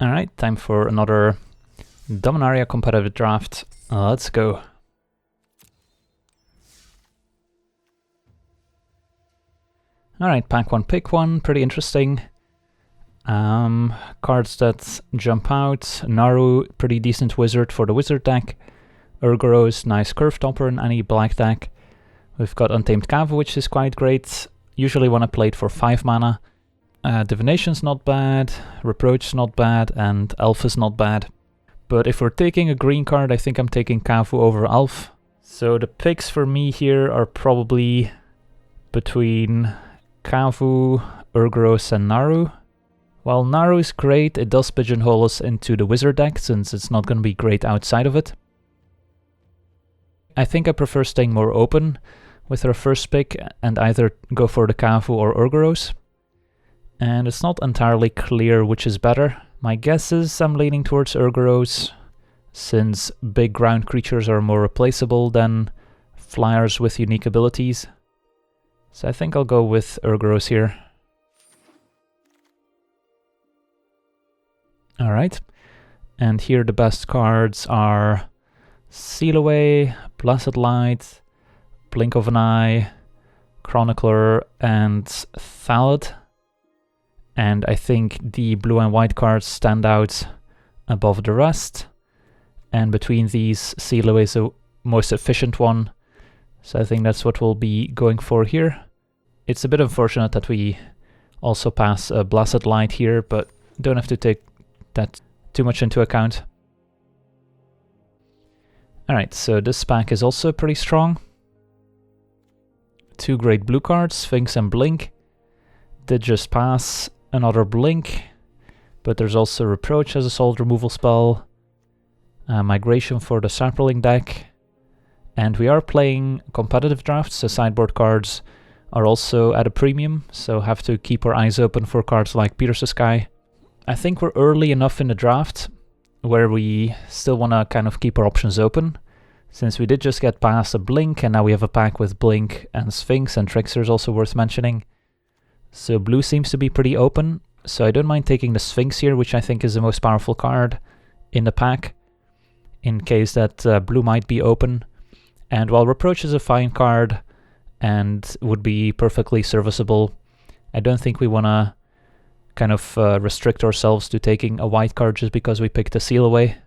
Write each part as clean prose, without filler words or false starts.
Alright, time for another Dominaria competitive draft. Let's go. Alright, pack one, pick one, pretty interesting. Cards that jump out. Naru, pretty decent wizard for the wizard deck. Urgoros, nice curve topper in any black deck. We've got Untamed Cavu, which is quite great. Usually want to play it for 5 mana. Divination's not bad, Reproach's not bad, and Elf is not bad. But if we're taking a green card, I think I'm taking Cavu over Elf. So the picks for me here are probably between Cavu, Urgoros, and Naru. While Naru is great, it does pigeonhole us into the wizard deck, since it's not going to be great outside of it. I think I prefer staying more open with our first pick and either go for the Cavu or Urgoros. And it's not entirely clear which is better. My guess is I'm leaning towards Urgoros, since big ground creatures are more replaceable than flyers with unique abilities. So I think I'll go with Urgoros here. Alright, and here the best cards are Seal Away, Blessed Light, Blink of an Eye, Chronicler, and Thallid. And I think the blue and white cards stand out above the rest. And between these, Seal Away is the most efficient one. So I think that's what we'll be going for here. It's a bit unfortunate that we also pass a Blessed Light here, but don't have to take that too much into account. Alright, so this pack is also pretty strong. 2 great blue cards, Sphinx and Blink. Did just pass another Blink, but there's also Reproach as a solid removal spell. Migration for the Sapling deck. And we are playing competitive drafts, so sideboard cards are also at a premium, so have to keep our eyes open for cards like Pierce the Sky. I think we're early enough in the draft where we still want to kind of keep our options open, since we did just get past a Blink and now we have a pack with Blink and Sphinx, and Trickster is also worth mentioning. So blue seems to be pretty open, so I don't mind taking the Sphinx here, which I think is the most powerful card in the pack, in case that blue might be open. And while Reproach is a fine card and would be perfectly serviceable, I don't think we want to kind of restrict ourselves to taking a white card just because we picked a Seal Away.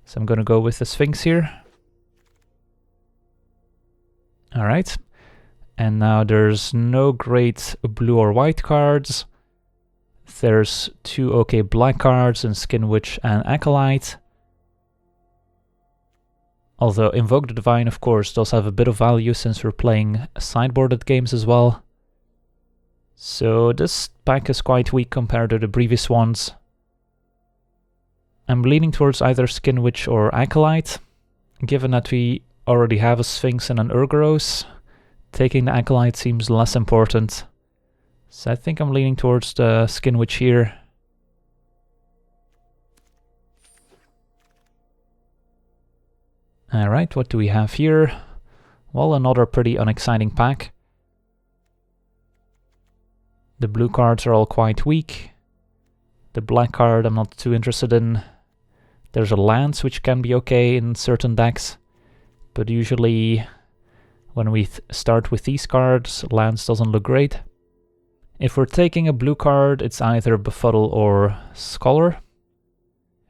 So I'm going to go with the Sphinx here. Alright. And now there's no great blue or white cards. There's 2 okay black cards in Skin Witch and Acolyte. Although Invoke the Divine, of course, does have a bit of value since we're playing sideboarded games as well. So this pack is quite weak compared to the previous ones. I'm leaning towards either Skin Witch or Acolyte. Given that we already have a Sphinx and an Urgoros, taking the Acolyte seems less important. So I think I'm leaning towards the Skin Witch here. Alright, what do we have here? Well, another pretty unexciting pack. The blue cards are all quite weak. The black card I'm not too interested in. There's a Lance, which can be okay in certain decks, but usually when we start with these cards, Lance doesn't look great. If we're taking a blue card, it's either Befuddle or Scholar.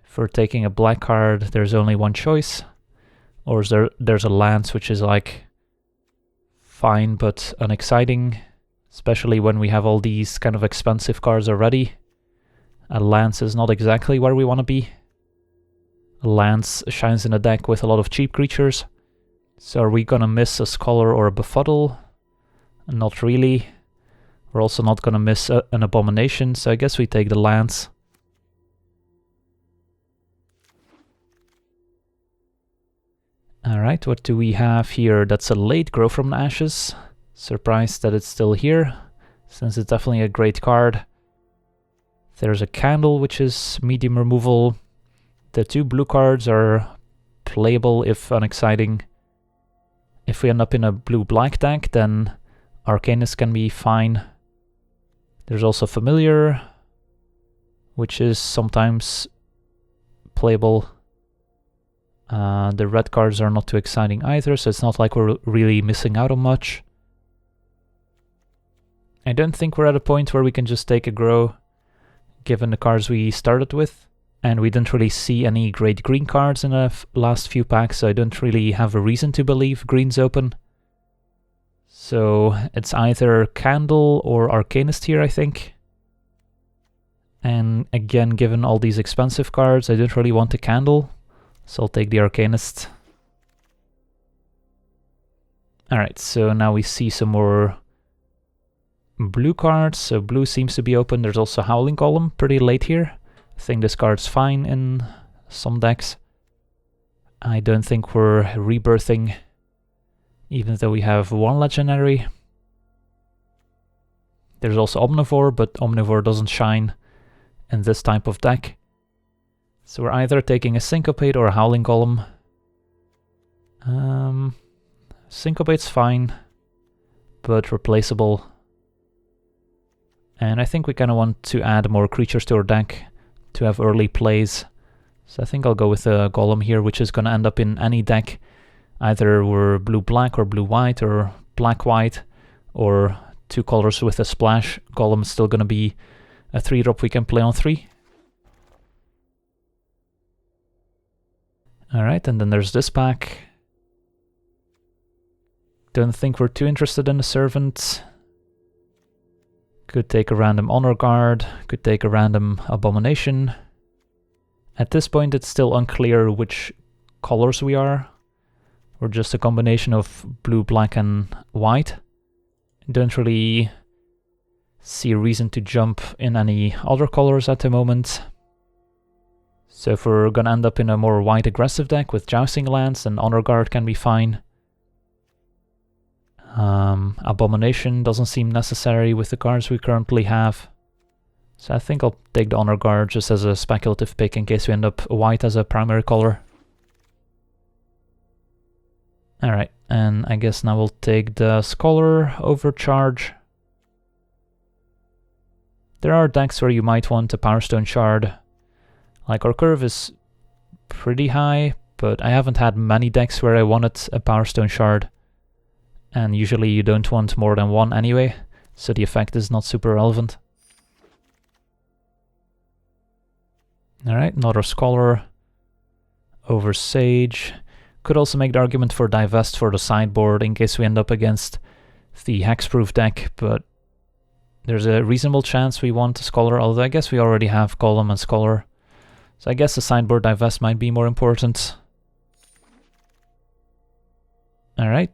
If we're taking a black card, there's only one choice. Or there's a Lance, which is like fine but unexciting, especially when we have all these kind of expensive cards already. A Lance is not exactly where we want to be. A Lance shines in a deck with a lot of cheap creatures. So are we gonna miss a Scholar or a Befuddle? Not really. We're also not gonna miss an Abomination, so I guess we take the Lance. Alright, what do we have here? That's a late Grow from the Ashes. Surprised that it's still here, since it's definitely a great card. There's a Candle, which is medium removal. The 2 blue cards are playable if unexciting. If we end up in a blue-black deck, then Arcanist can be fine. There's also Familiar, which is sometimes playable. The red cards are not too exciting either, so it's not like we're really missing out on much. I don't think we're at a point where we can just take a grow, given the cards we started with. And we didn't really see any great green cards in the last few packs, so I don't really have a reason to believe green's open. So it's either Candle or Arcanist here, I think. And again, given all these expensive cards, I don't really want a Candle, so I'll take the Arcanist. Alright, so now we see some more blue cards. So blue seems to be open. There's also Howling Golem pretty late here. I think this card's fine in some decks. I don't think we're rebirthing, even though we have one legendary. There's also Omnivore, but Omnivore doesn't shine in this type of deck. So we're either taking a Syncopate or a Howling Golem. Syncopate's fine, but replaceable. And I think we kind of want to add more creatures to our deck to have early plays. So I think I'll go with a Golem here, which is going to end up in any deck. Either we're blue-black or blue-white or black-white, or two colors with a splash. Golem's still going to be a 3-drop we can play on 3. Alright, and then there's this pack. Don't think we're too interested in the Servant. Could take a random Honor Guard, could take a random Abomination. At this point it's still unclear which colors we are. We're just a combination of blue, black and white. Don't really see a reason to jump in any other colors at the moment. So if we're gonna end up in a more white aggressive deck with Jousting Lands, then Honor Guard can be fine. Abomination doesn't seem necessary with the cards we currently have. So I think I'll take the Honor Guard just as a speculative pick in case we end up white as a primary color. Alright, and I guess now we'll take the Scholar Overcharge. There are decks where you might want a Power Stone Shard. Like, our curve is pretty high, but I haven't had many decks where I wanted a Power Stone Shard. And usually you don't want more than one anyway, so the effect is not super relevant. Alright, another Scholar over Sage. Could also make the argument for Divest for the sideboard in case we end up against the Hexproof deck, but there's a reasonable chance we want a Scholar, although I guess we already have Golem and Scholar. So I guess the sideboard Divest might be more important. Alright.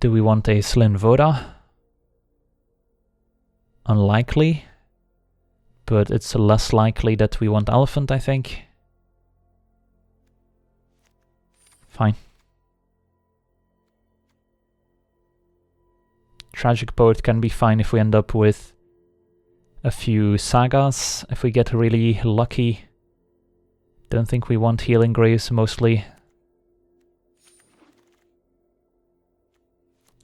Do we want a Slyn Voda? Unlikely. But it's less likely that we want Elephant, I think. Fine. Tragic Poet can be fine if we end up with a few Sagas, if we get really lucky. Don't think we want Healing Graves mostly.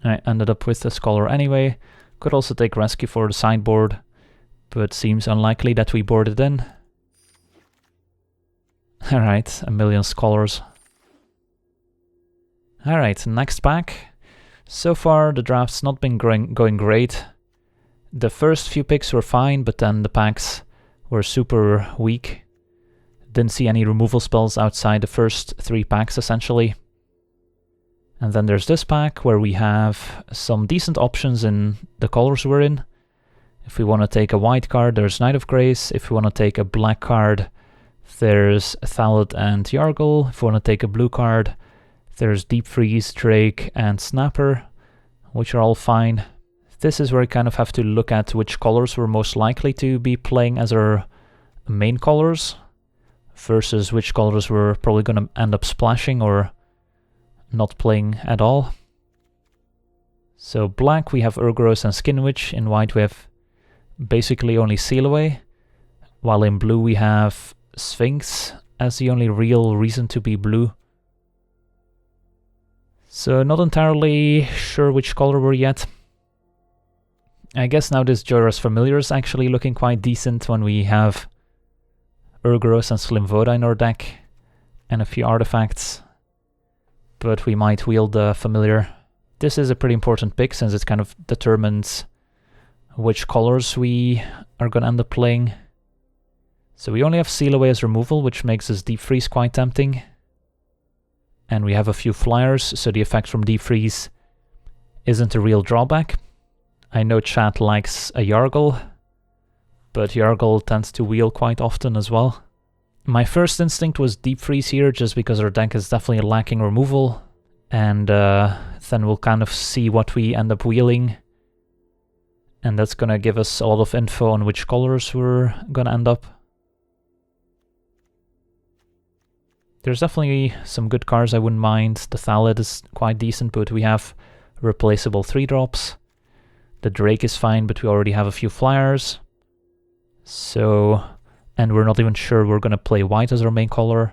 I ended up with a Scholar anyway. Could also take Rescue for the sideboard, but seems unlikely that we board it in. Alright, a million Scholars. Alright, next pack. So far the draft's not been going great. The first few picks were fine, but then the packs were super weak. Didn't see any removal spells outside the first 3 packs essentially. And then there's this pack where we have some decent options in the colors we're in. If we want to take a white card, there's Knight of Grace. If we want to take a black card, there's Thallid and Yargle. If we want to take a blue card, there's Deep Freeze, Drake and Snapper, which are all fine. This is where I kind of have to look at which colors we're most likely to be playing as our main colors, versus which colors we're probably going to end up splashing or not playing at all. So black we have Urgross and Skinwitch, in white we have basically only Seal Away, while in blue we have Sphinx as the only real reason to be blue. So not entirely sure which color we're yet. I guess now this Jorah's Familiar is actually looking quite decent when we have Urgoros and Slimvoda in our deck, and a few artifacts. But we might wield the familiar. This is a pretty important pick since it kind of determines which colors we are going to end up playing. So we only have Seal Away as removal, which makes us Deep Freeze quite tempting. And we have a few flyers, so the effect from Deep Freeze isn't a real drawback. I know chat likes a Yargle, but Yargle tends to wheel quite often as well. My first instinct was Deep Freeze here, just because our deck is definitely lacking removal, and then we'll kind of see what we end up wheeling. And that's gonna give us a lot of info on which colors we're gonna end up. There's definitely some good cards I wouldn't mind. The Thallid is quite decent, but we have replaceable 3-drops. The Drake is fine, but we already have a few flyers. So, and we're not even sure we're gonna play white as our main color.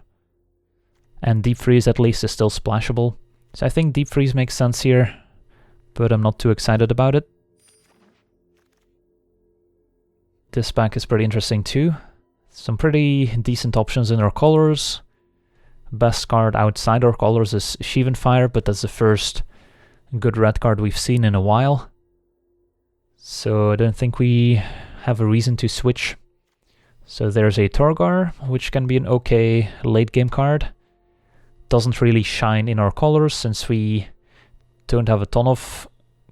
And Deep Freeze at least is still splashable. So I think Deep Freeze makes sense here, but I'm not too excited about it. This pack is pretty interesting too. Some pretty decent options in our colors. Best card outside our colors is Shivan-Fire, but that's the first good red card we've seen in a while. So I don't think we have a reason to switch. So there's a Torgar, which can be an okay late game card. Doesn't really shine in our colors since we don't have a ton of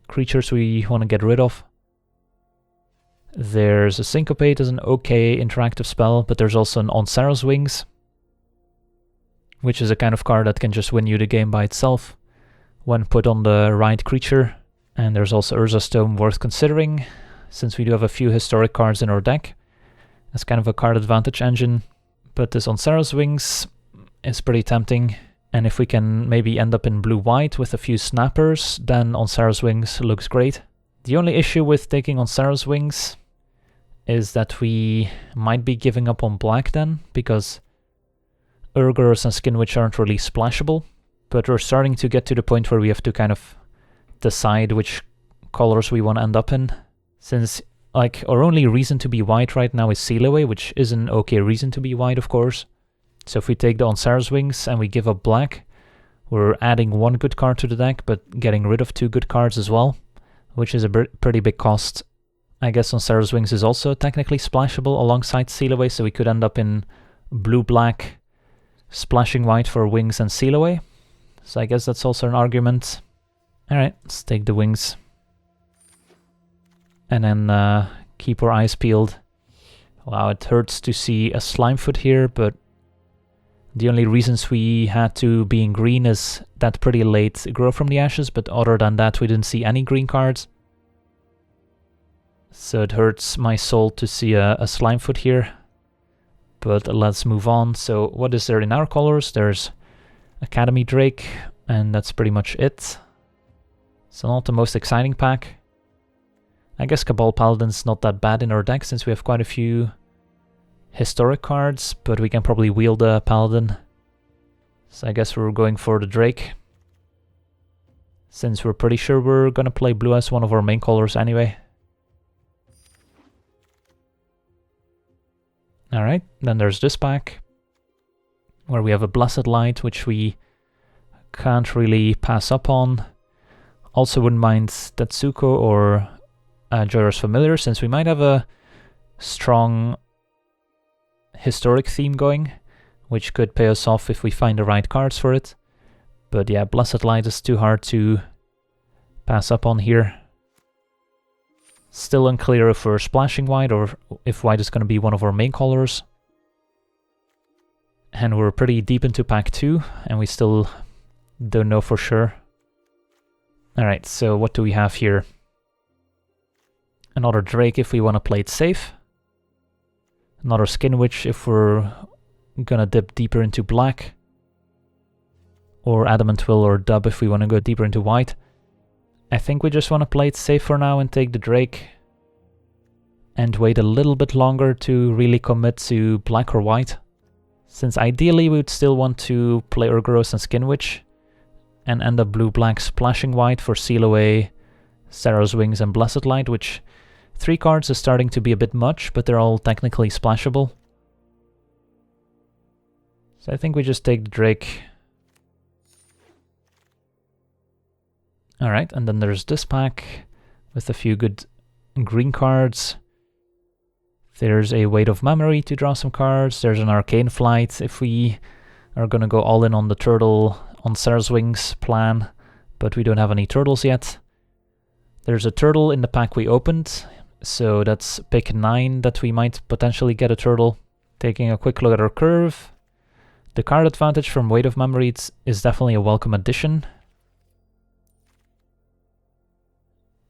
creatures we want to get rid of. There's a Syncopate as an okay interactive spell, but there's also an On Sarah's Wings, which is a kind of card that can just win you the game by itself when put on the right creature. And there's also Urza's Tome worth considering, since we do have a few historic cards in our deck. It's kind of a card advantage engine, but this On Sarah's Wings is pretty tempting. And if we can maybe end up in blue-white with a few snappers, then On Sarah's Wings looks great. The only issue with taking On Sarah's Wings is that we might be giving up on black then, because Urgoros and Skinwitch aren't really splashable, but we're starting to get to the point where we have to kind of decide which colors we want to end up in. Since, like, our only reason to be white right now is Seal Away, which is an okay reason to be white, of course. So if we take the On Sarah's Wings and we give up black, we're adding one good card to the deck, but getting rid of 2 good cards as well, which is a pretty big cost. I guess On Sarah's Wings is also technically splashable alongside Seal Away, so we could end up in blue-black, splashing white for Wings and Seal Away. So I guess that's also an argument. Alright, let's take the Wings. And then keep our eyes peeled. Wow, it hurts to see a Slimefoot here, but the only reasons we had to be in green is that pretty late Grow from the Ashes, but other than that we didn't see any green cards. So it hurts my soul to see a Slimefoot here. But let's move on. So what is there in our colors? There's Academy Drake, and that's pretty much it. So not the most exciting pack. I guess Cabal Paladin's not that bad in our deck since we have quite a few historic cards, but we can probably wield a Paladin. So I guess we're going for the Drake, since we're pretty sure we're gonna play blue as one of our main colors anyway. Alright, then there's this pack, where we have a Blessed Light, which we can't really pass up on. Also wouldn't mind Tetsuko or Joyous Familiar, since we might have a strong historic theme going, which could pay us off if we find the right cards for it. But yeah, Blessed Light is too hard to pass up on here. Still unclear if we're splashing white or if white is going to be one of our main colors. And we're pretty deep into pack 2, and we still don't know for sure. Alright, so what do we have here? Another Drake if we want to play it safe. Another Skinwitch if we're gonna dip deeper into black. Or Adamant Will or Dub if we want to go deeper into white. I think we just want to play it safe for now and take the Drake. And wait a little bit longer to really commit to black or white. Since ideally we would still want to play Urgoros and Skinwitch. And end up blue-black splashing white for Seal Away, Sarah's Wings and Blessed Light, which 3 cards is starting to be a bit much, but they're all technically splashable. So I think we just take the Drake. Alright, and then there's this pack with a few good green cards. There's a Weight of Memory to draw some cards. There's an Arcane Flight if we are gonna go all in on the turtle on Sarah's Wings plan, but we don't have any turtles yet. There's a turtle in the pack we opened, so that's pick 9 that we might potentially get a turtle. Taking a quick look at our curve. The card advantage from Weight of Memory is definitely a welcome addition.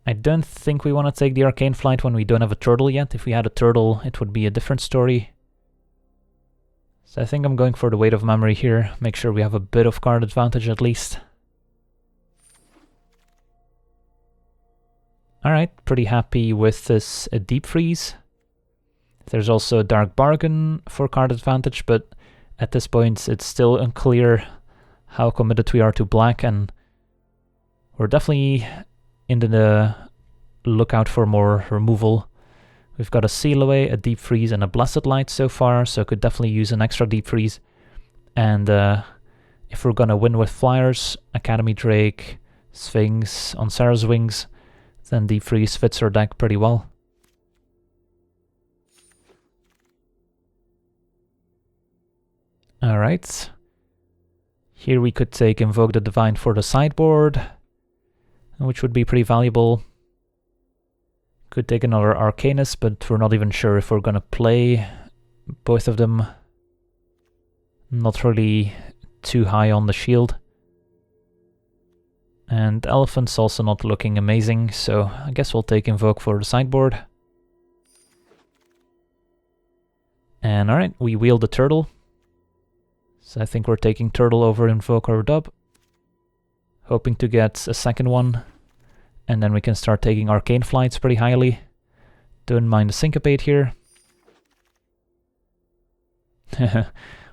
I don't think we want to take the Arcane Flight when we don't have a turtle yet. If we had a turtle, it would be a different story. So I think I'm going for the Weight of Memory here. Make sure we have a bit of card advantage at least. Alright, pretty happy with this Deep Freeze. There's also a Dark Bargain for card advantage, but at this point it's still unclear how committed we are to black, and we're definitely in the lookout for more removal. We've got a Seal Away, a Deep Freeze, and a Blessed Light so far, so could definitely use an extra Deep Freeze. And if we're gonna win with flyers, Academy Drake, Sphinx on Sarah's Wings, then Deep Freeze fits our deck pretty well. Alright. Here we could take Invoke the Divine for the sideboard, which would be pretty valuable. Could take another Arcanist, but we're not even sure if we're gonna play both of them. Not really too high on the shield. And Elephant's also not looking amazing, so I guess we'll take Invoke for the sideboard. And alright, we wheel the turtle. So I think we're taking turtle over Invoke or Dub. Hoping to get a second one. And then we can start taking Arcane Flights pretty highly. Don't mind the Syncopate here.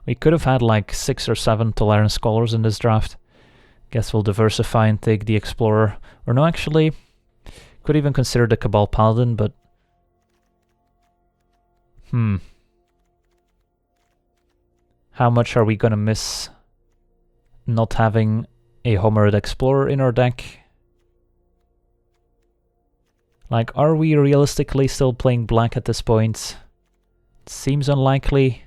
We could have had like 6 or 7 Tolarian Scholars in this draft. Guess we'll diversify and take the Explorer. Or no, actually, could even consider the Cabal Paladin, but... How much are we gonna miss not having a Homered Explorer in our deck? Like, are we realistically still playing black at this point? It seems unlikely.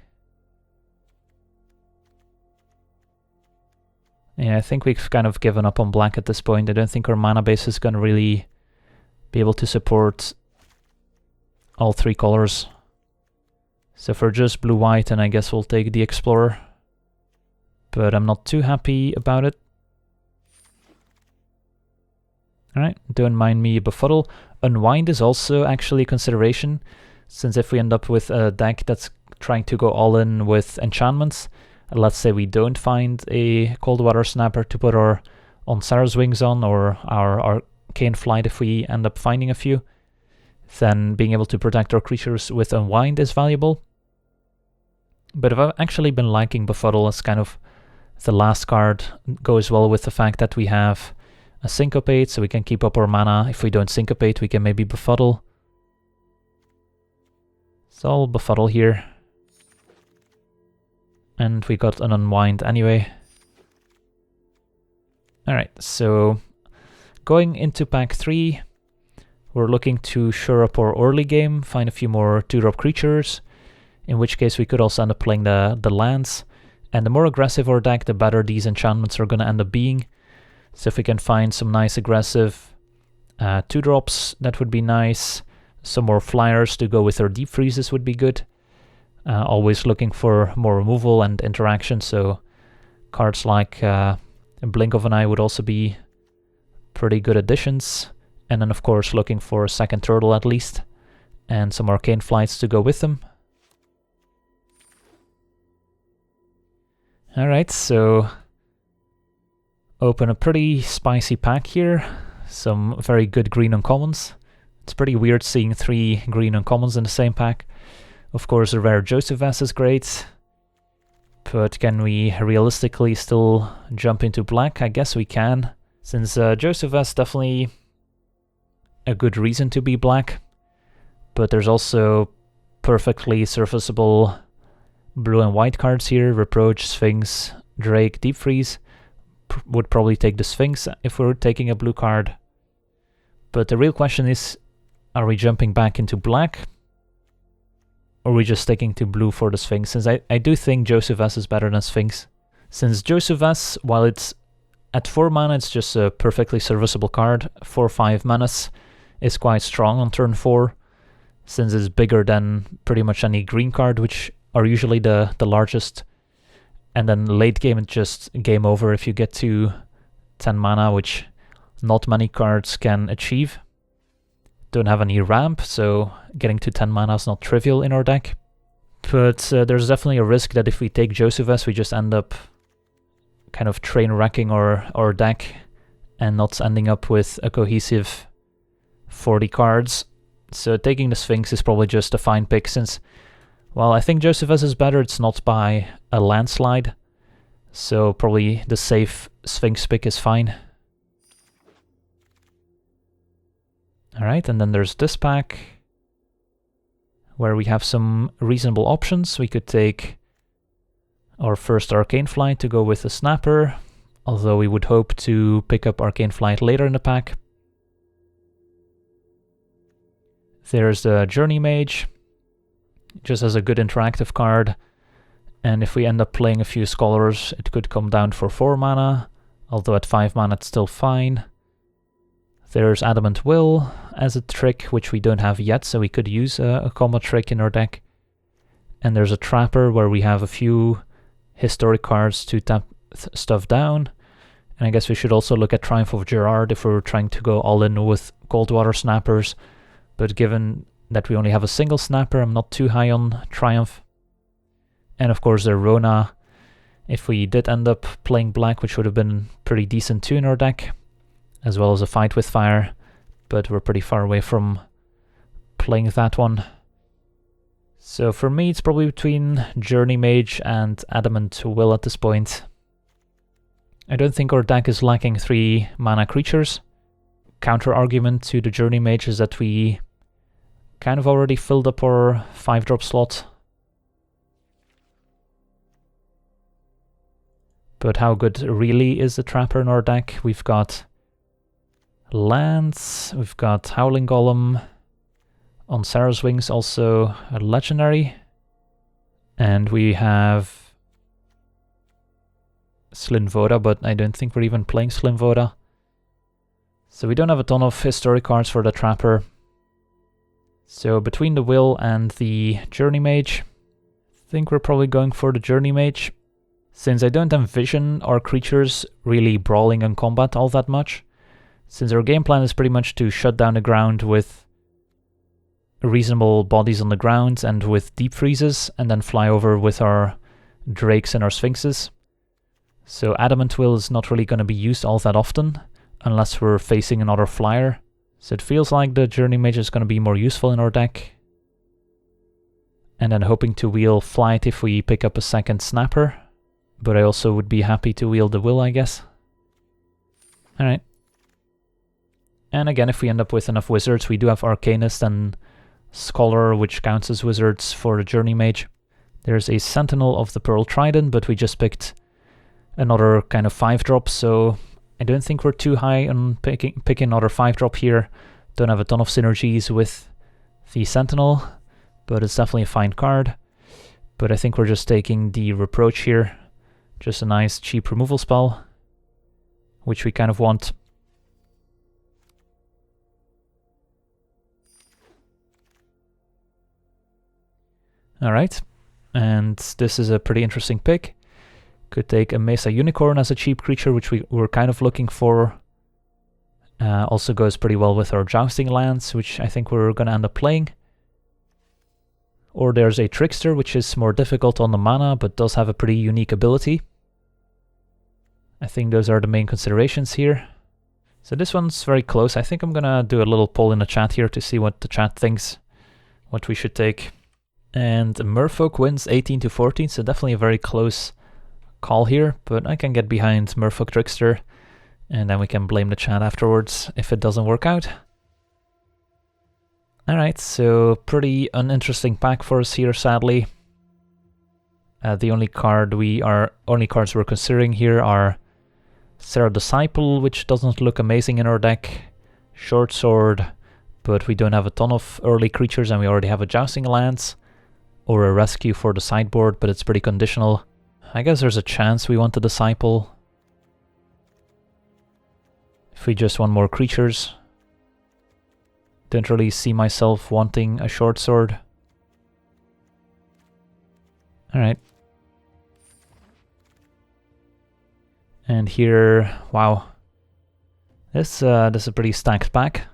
Yeah, I think we've kind of given up on black at this point. I don't think our mana base is gonna really be able to support all 3 colors. So for just blue-white, and I guess we'll take the Explorer. But I'm not too happy about it. Alright, don't mind me Befuddle. Unwind is also actually a consideration, since if we end up with a deck that's trying to go all in with enchantments, let's say we don't find a Cold Water Snapper to put our on Sarah's Wings on, or our Arcane Flight if we end up finding a few, then being able to protect our creatures with Unwind is valuable. But I've actually been liking Befuddle as kind of the last card. Goes well with the fact that we have a Syncopate, so we can keep up our mana. If we don't Syncopate, we can maybe Befuddle. So I'll Befuddle here. And we got an Unwind anyway. Alright, so going into pack 3, we're looking to shore up our early game, find a few more 2-drop creatures, in which case we could also end up playing the lands. And the more aggressive our deck, the better these enchantments are going to end up being. So if we can find some nice aggressive 2-drops, that would be nice. Some more flyers to go with our Deep Freezes would be good. Always looking for more removal and interaction, so cards like Blink of an Eye would also be pretty good additions. And then of course looking for a second turtle at least, and some Arcane Flights to go with them. Alright, so open a pretty spicy pack here. Some very good green uncommons. It's pretty weird seeing 3 green uncommons in the same pack. Of course, a rare Josephus is great. But can we realistically still jump into black? I guess we can. Since Josephus definitely a good reason to be black. But there's also perfectly serviceable blue and white cards here, Reproach, Sphinx, Drake, Deep Freeze. Would probably take the Sphinx if we're taking a blue card. But the real question is, are we jumping back into black? Or are we just sticking to blue for the Sphinx? Since I do think Joseph S is better than Sphinx. Since Joseph S, while it's at 4 mana, it's just a perfectly serviceable card. 4/5 menace is quite strong on turn 4, since it's bigger than pretty much any green card, which are usually the largest. And then late game, it's just game over if you get to 10 mana, which not many cards can achieve. Don't have any ramp, so getting to 10 mana is not trivial in our deck. But there's definitely a risk that if we take Josephus, we just end up kind of train wrecking our deck and not ending up with a cohesive 40 cards. So taking the Sphinx is probably just a fine pick, since, well, I think Josephus is better, it's not by a landslide. So probably the safe Sphinx pick is fine. Alright, and then there's this pack, where we have some reasonable options. We could take our first Arcane Flight to go with a Snapper, although we would hope to pick up Arcane Flight later in the pack. There's the Journey Mage, just as a good interactive card, and if we end up playing a few Scholars, it could come down for 4 mana, although at 5 mana it's still fine. There's Adamant Will as a trick, which we don't have yet, so we could use a combo trick in our deck. And there's a Trapper, where we have a few historic cards to tap stuff down. And I guess we should also look at Triumph of Gerard if we're trying to go all in with Coldwater Snappers. But given that we only have a single Snapper, I'm not too high on Triumph. And of course the Rona, if we did end up playing black, which would have been pretty decent too in our deck, as well as a Fight with Fire, but we're pretty far away from playing that one. So for me, it's probably between Journey Mage and Adamant Will at this point. I don't think our deck is lacking 3 mana creatures. Counter argument to the Journey Mage is that we kind of already filled up our 5-drop slot. But how good really is the Trapper in our deck? We've got lands, we've got Howling Golem, on Sarah's Wings also a legendary, and we have Slinvoda, but I don't think we're even playing Slinvoda. So we don't have a ton of historic cards for the Trapper. So between the Will and the Journey Mage, I think we're probably going for the Journey Mage, since I don't envision our creatures really brawling in combat all that much. Since our game plan is pretty much to shut down the ground with reasonable bodies on the ground and with deep freezes, and then fly over with our Drakes and our Sphinxes. So Adamant Will is not really going to be used all that often, unless we're facing another flyer. So it feels like the Journey Mage is going to be more useful in our deck. And then hoping to wheel Flight if we pick up a second Snapper. But I also would be happy to wheel the Will, I guess. Alright. And again, if we end up with enough wizards, we do have Arcanist and Scholar, which counts as wizards for the Journey Mage. There's a Sentinel of the Pearl Trident, but we just picked another kind of 5-drop, so I don't think we're too high on picking another 5-drop here. Don't have a ton of synergies with the Sentinel, but it's definitely a fine card. But I think we're just taking the Reproach here. Just a nice cheap removal spell, which we kind of want. Alright, and this is a pretty interesting pick. Could take a Mesa Unicorn as a cheap creature, which we were kind of looking for. Also goes pretty well with our Jousting Lands, which I think we're going to end up playing. Or there's a Trickster, which is more difficult on the mana, but does have a pretty unique ability. I think those are the main considerations here. So this one's very close. I think I'm going to do a little poll in the chat here to see what the chat thinks, what we should take. And Merfolk wins 18-14, so definitely a very close call here, but I can get behind Merfolk Trickster, and then we can blame the chat afterwards if it doesn't work out. Alright, so pretty uninteresting pack for us here, sadly. The only cards we're considering here are Serra Disciple, which doesn't look amazing in our deck, Short Sword, but we don't have a ton of early creatures and we already have a Jousting Lance, or a Rescue for the sideboard, but it's pretty conditional. I guess there's a chance we want a Disciple. If we just want more creatures. Don't really see myself wanting a Short Sword. Alright. And here, wow. This is a pretty stacked pack.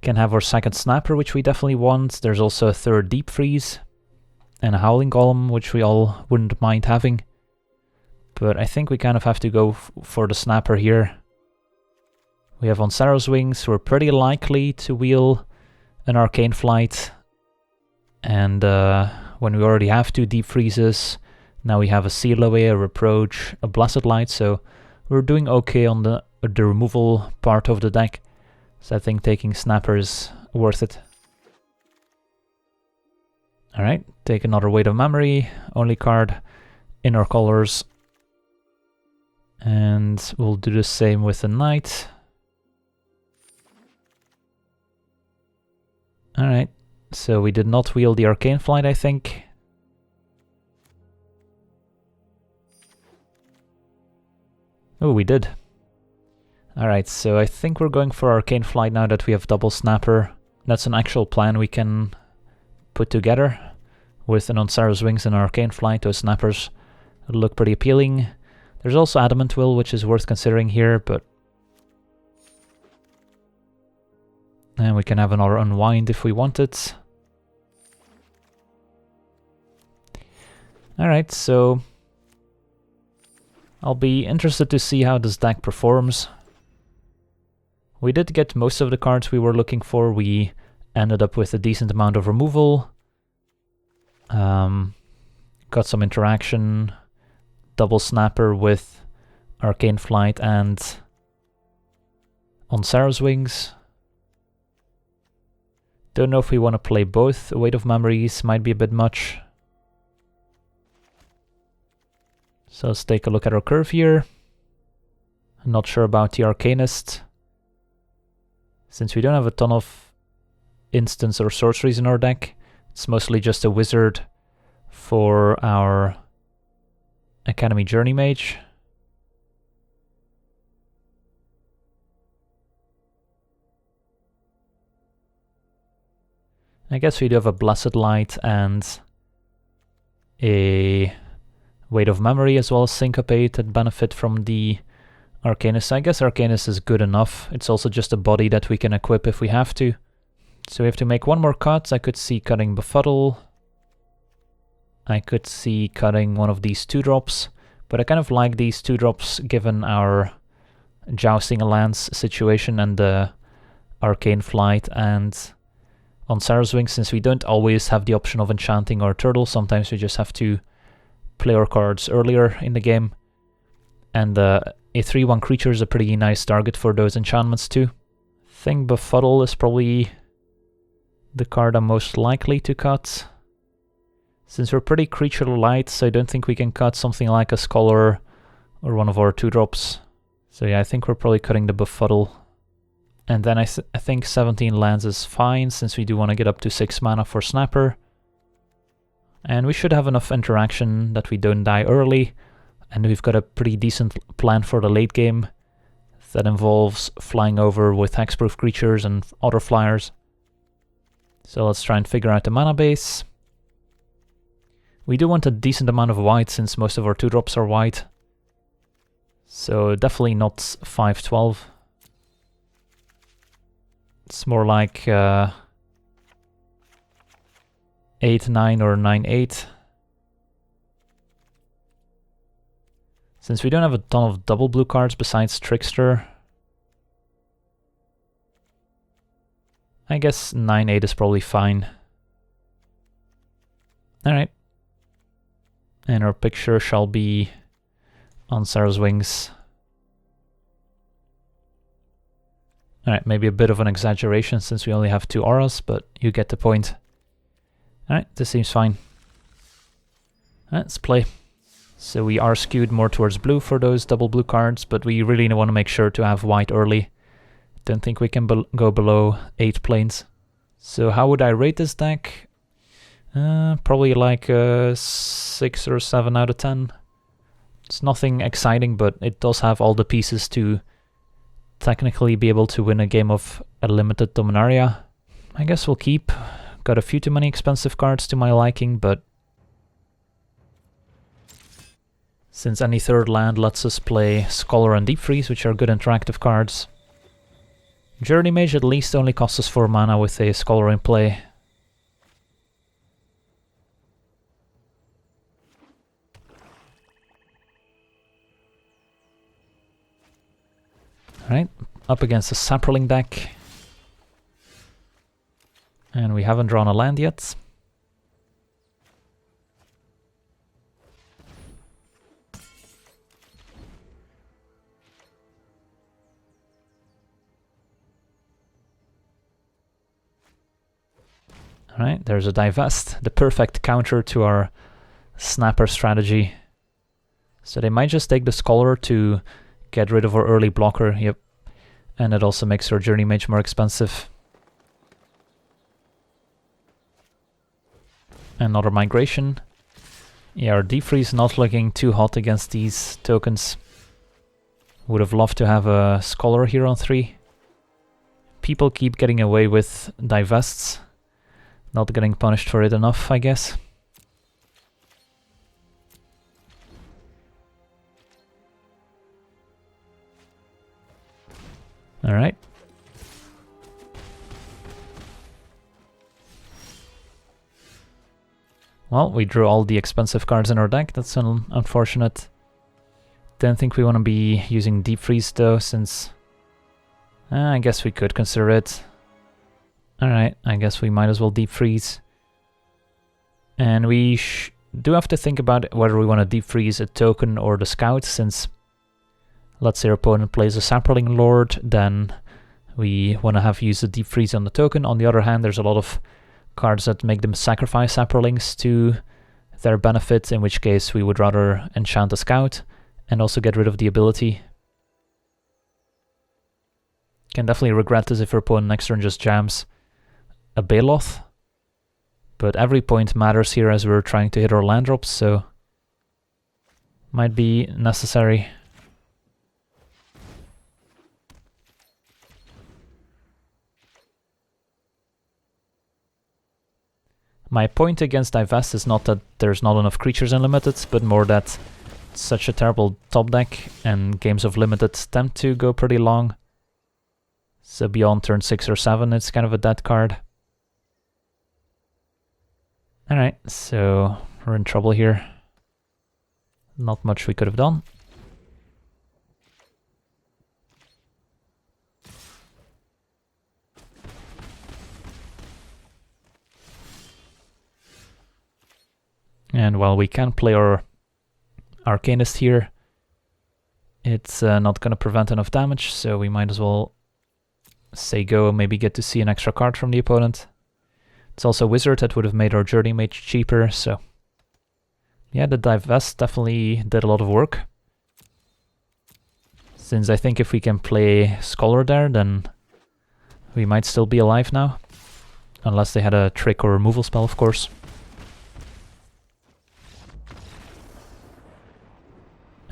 Can have our second Snapper, which we definitely want. There's also a third Deep Freeze. And a Howling Golem, which we all wouldn't mind having. But I think we kind of have to go for the Snapper here. We have on Sarrow's Wings, we're pretty likely to wheel an Arcane Flight. And when we already have 2 Deep Freezes, now we have a Seal Away, a Reproach, a Blessed Light, so we're doing okay on the removal part of the deck. So I think taking Snapper is worth it. Alright, take another Weight of Memory, only card in our colors. And we'll do the same with the Knight. Alright, so we did not wheel the Arcane Flight, I think. Oh, we did. Alright, so I think we're going for Arcane Flight now that we have double Snapper. That's an actual plan we can put together. With an On Sarrow's Wings and Arcane Flight, those Snappers look pretty appealing. There's also Adamant Will, which is worth considering here, but... And we can have another Unwind if we want it. Alright, so... I'll be interested to see how this deck performs. We did get most of the cards we were looking for. We ended up with a decent amount of removal. Got some interaction. Double Snapper with Arcane Flight and On Sarrow's Wings. Don't know if we want to play both. A Weight of Memories might be a bit much. So let's take a look at our curve here. I'm not sure about the Arcanist. Since we don't have a ton of instants or sorceries in our deck, it's mostly just a wizard for our Academy Journey Mage. I guess we do have a Blessed Light and a Weight of Memory as well as Syncopate that benefit from the Arcanist. I guess Arcanist is good enough. It's also just a body that we can equip if we have to. So we have to make one more cut. I could see cutting Befuddle. I could see cutting one of these 2-drops. But I kind of like these 2-drops given our Jousting Lance situation and the Arcane Flight and On Sarrow's Wings, since we don't always have the option of enchanting our turtle. Sometimes we just have to play our cards earlier in the game. And a 3/1 creature is a pretty nice target for those enchantments too. I think Befuddle is probably the card I'm most likely to cut. Since we're pretty creature light, so I don't think we can cut something like a Scholar or one of our 2-drops. So yeah, I think we're probably cutting the Befuddle. And then I think 17 lands is fine, since we do want to get up to 6 mana for Snapper. And we should have enough interaction that we don't die early. And we've got a pretty decent plan for the late game that involves flying over with hexproof creatures and other flyers. So let's try and figure out the mana base. We do want a decent amount of white since most of our 2-drops are white. So definitely not 5/12. It's more like 8/9 or 9/8. Since we don't have a ton of double blue cards besides Trickster, I guess 9/8 is probably fine. Alright. And our picture shall be On Sarrow's Wings. Alright, maybe a bit of an exaggeration since we only have 2 auras, but you get the point. Alright, this seems fine. Let's play. So we are skewed more towards blue for those double blue cards, but we really want to make sure to have white early. Don't think we can go below 8 planes. So how would I rate this deck? Probably like a 6 or 7 out of 10. It's nothing exciting, but it does have all the pieces to technically be able to win a game of a limited Dominaria. I guess we'll keep. Got a few too many expensive cards to my liking, but since any third land lets us play Scholar and Deep Freeze, which are good interactive cards. Journey Mage at least only costs us 4 mana with a Scholar in play. Alright, up against a Saproling deck. And we haven't drawn a land yet. Alright, there's a Divest, the perfect counter to our Snapper strategy. So they might just take the Scholar to get rid of our early blocker, yep. And it also makes our Journey Mage more expensive. Another Migration. Yeah, our Deep Freeze not looking too hot against these tokens. Would have loved to have a Scholar here on 3. People keep getting away with Divests. Not getting punished for it enough, I guess. Alright. Well, we drew all the expensive cards in our deck. That's unfortunate. Don't think we want to be using Deep Freeze though, since I guess we could consider it. Alright, I guess we might as well Deep Freeze. And we do have to think about whether we want to Deep Freeze a token or the Scout, since let's say our opponent plays a Saproling Lord, then we want to have used a Deep Freeze on the token. On the other hand, there's a lot of cards that make them sacrifice Saprolings to their benefit, in which case we would rather enchant a Scout and also get rid of the ability. Can definitely regret this if our opponent next turn just jams a Baloth, but every point matters here as we're trying to hit our land drops, so might be necessary. My point against Divest is not that there's not enough creatures in Limited, but more that it's such a terrible top deck, and games of Limited tend to go pretty long. So beyond turn 6 or 7, it's kind of a dead card. Alright, so we're in trouble here. Not much we could have done. And while we can play our Arcanist here, it's not going to prevent enough damage, so we might as well say go and maybe get to see an extra card from the opponent. It's also Wizard that would have made our Journey Mage cheaper, so yeah, the Divest definitely did a lot of work. Since I think if we can play Scholar there, then we might still be alive now. Unless they had a trick or removal spell, of course.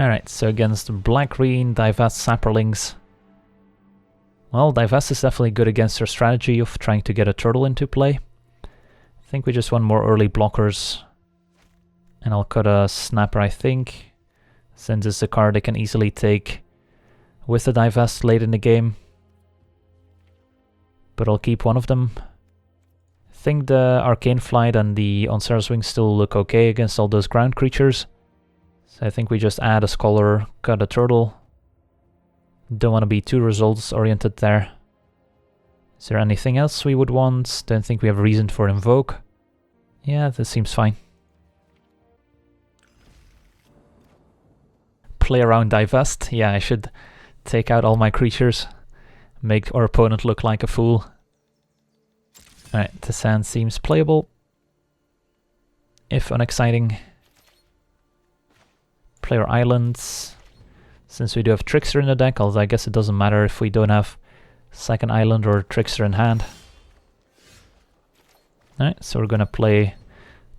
Alright, so against black-green, Divest Saprolings. Well, Divest is definitely good against our strategy of trying to get a turtle into play. I think we just want more early blockers. And I'll cut a Snapper, I think, since it's a card they can easily take with the Divest late in the game. But I'll keep one of them. I think the Arcane Flight and the Onser's Wing still look okay against all those ground creatures. So I think we just add a Scholar, cut a turtle. Don't want to be too results oriented there. Is there anything else we would want? Don't think we have a reason for Invoke. Yeah, this seems fine. Play around Divest. Yeah, I should take out all my creatures. Make our opponent look like a fool. Alright, this hand seems playable. If unexciting. Player islands. Since we do have Trickster in the deck, although I guess it doesn't matter if we don't have second island or Trickster in hand. Alright, so we're gonna play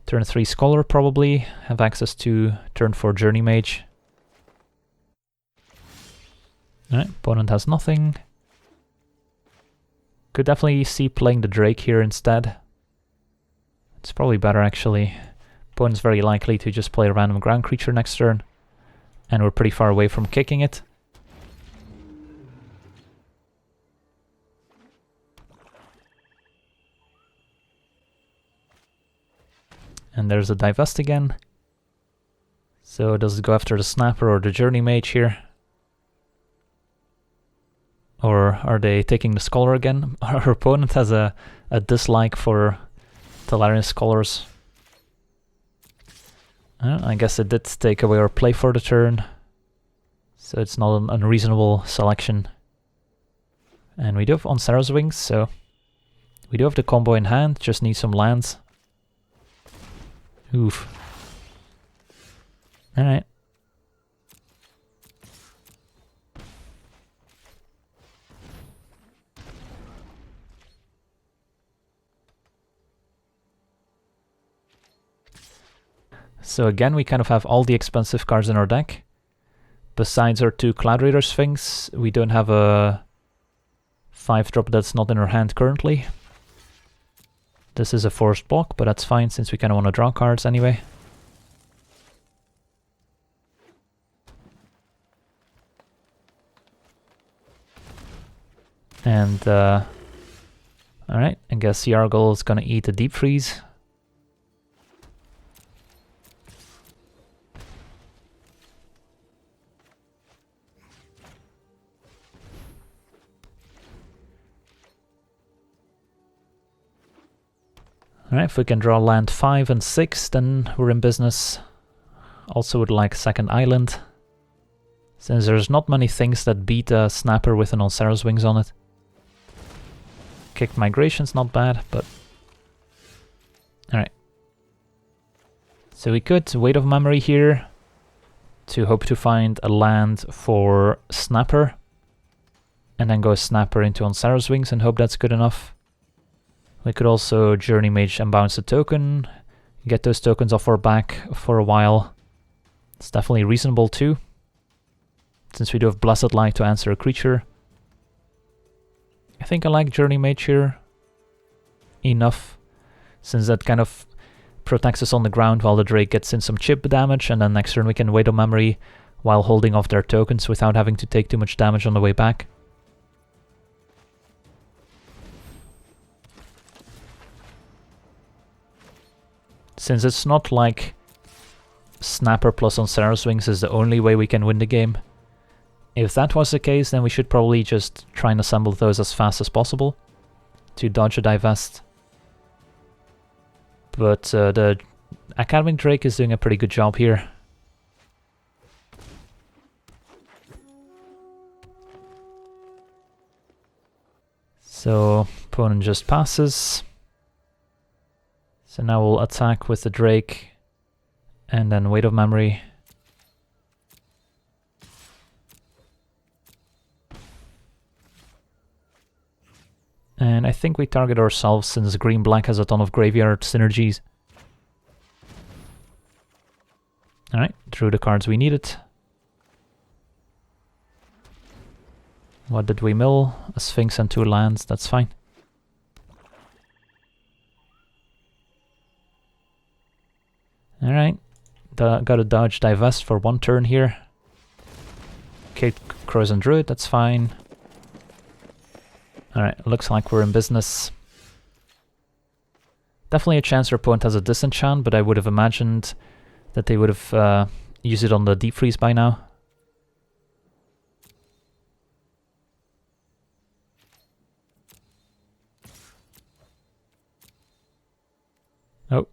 turn 3 Scholar probably, have access to turn 4 Journey Mage. Alright, opponent has nothing. Could definitely see playing the Drake here instead. It's probably better actually. Opponent's very likely to just play a random ground creature next turn, and we're pretty far away from kicking it. And there's a divest again. So does it go after the Snapper or the Journey Mage here? Or are they taking the Scholar again? Our opponent has a dislike for Tolarian Scholars. I guess it did take away our play for the turn, so it's not an unreasonable selection. And we do have on Sarah's Wings, so we do have the combo in hand, just need some lands. Oof. Alright. So again, we kind of have all the expensive cards in our deck. Besides our 2 Cloud Raider Sphinx, we don't have a 5-drop that's not in our hand currently. This is a forced block, but that's fine since we kind of want to draw cards anyway. And, alright, I guess Yargle is gonna eat a Deep Freeze. Alright, if we can draw land 5 and 6, then we're in business. Also would like second island, since there's not many things that beat a Snapper with an Onsera's Wings on it. Kicked Migration's not bad, but... Alright. So we could Weight of Memory here to hope to find a land for Snapper, and then go Snapper into Onsera's Wings and hope that's good enough. We could also Journey Mage and bounce a token, get those tokens off our back for a while. It's definitely reasonable too, since we do have Blessed Light to answer a creature. I think I like Journey Mage here enough, since that kind of protects us on the ground while the Drake gets in some chip damage, and then next turn we can Weight of Memory while holding off their tokens without having to take too much damage on the way back. Since it's not like Snapper plus Onsera's Wings is the only way we can win the game. If that was the case, then we should probably just try and assemble those as fast as possible to dodge a divest. But the Academic Drake is doing a pretty good job here. So opponent just passes. So now we'll attack with the Drake and then Weight of Memory. And I think we target ourselves since green-black has a ton of graveyard synergies. Alright, drew the cards we needed. What did we mill? A Sphinx and 2 lands, that's fine. Alright, gotta dodge divest for 1 turn here. Kate Crows and Druid, that's fine. Alright, looks like we're in business. Definitely a chance our opponent has a disenchant, but I would have imagined that they would have used it on the Deep Freeze by now. Oh,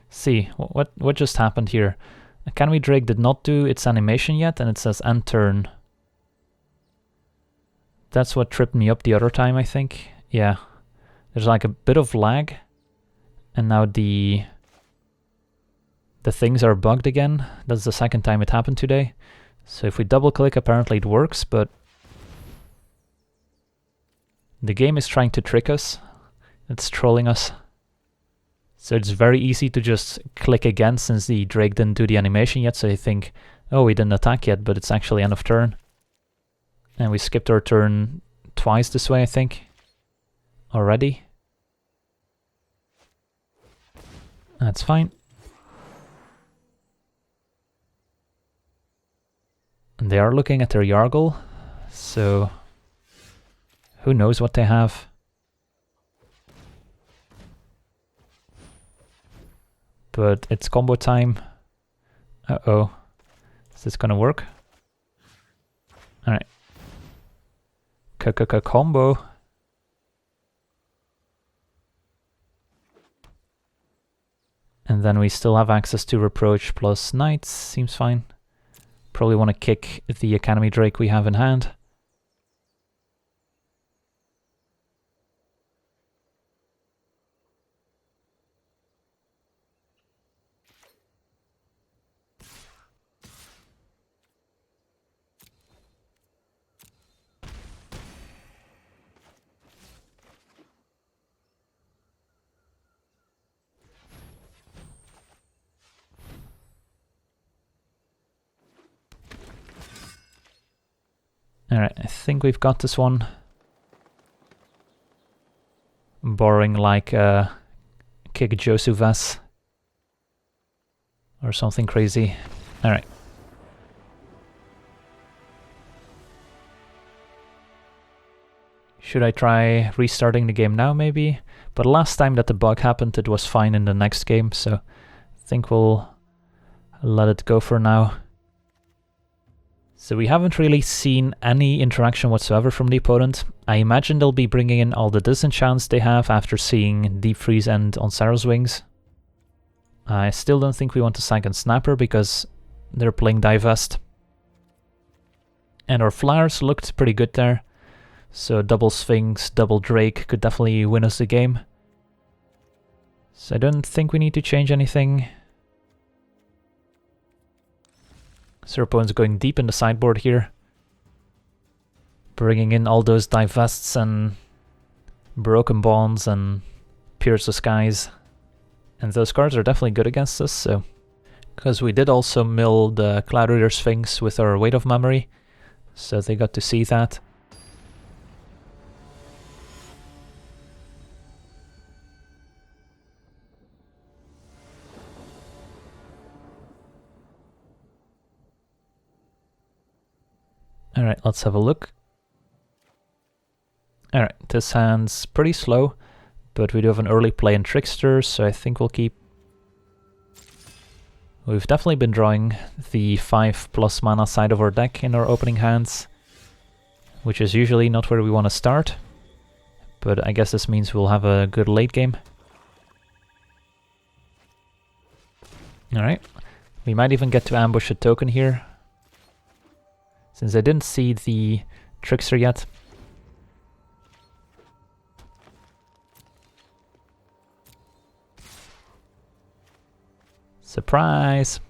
see, what just happened here? Academy Drake did not do its animation yet, and it says end turn. That's what tripped me up the other time, I think. Yeah, there's like a bit of lag, and now the the things are bugged again. That's the second time it happened today. So if we double click, apparently it works, but the game is trying to trick us. It's trolling us. So it's very easy to just click again since the Drake didn't do the animation yet. So you think, oh, we didn't attack yet, but it's actually end of turn. And we skipped our turn twice this way, I think, already. That's fine. And they are looking at their Yargle, so who knows what they have. But it's combo time. Uh-oh. Is this gonna work? Alright. Combo. And then we still have access to Reproach plus Knights, seems fine. Probably want to kick the Academy Drake we have in hand. Alright, I think we've got this one. Borrowing like Kick Josuvas or something crazy. Alright. Should I try restarting the game now maybe? But last time that the bug happened it was fine in the next game, so I think we'll let it go for now. So we haven't really seen any interaction whatsoever from the opponent. I imagine they'll be bringing in all the disenchants they have after seeing Deep Freeze and on Sarah's Wings. I still don't think we want to second Snapper because they're playing Divest. And our flyers looked pretty good there. So double Sphinx, double Drake could definitely win us the game. So I don't think we need to change anything. So our opponent's going deep in the sideboard here. Bringing in all those Divests and Broken Bonds and Pierce the Skies. And those cards are definitely good against us, so... Because we did also mill the Cloud Reader Sphinx with our Weight of Memory. So they got to see that. Alright, let's have a look. Alright, this hand's pretty slow, but we do have an early play in Trickster, so I think we'll keep. We've definitely been drawing the 5+ mana side of our deck in our opening hands, which is usually not where we want to start, but I guess this means we'll have a good late game. Alright, we might even get to ambush a token here. Since I didn't see the Trickster yet. Surprise!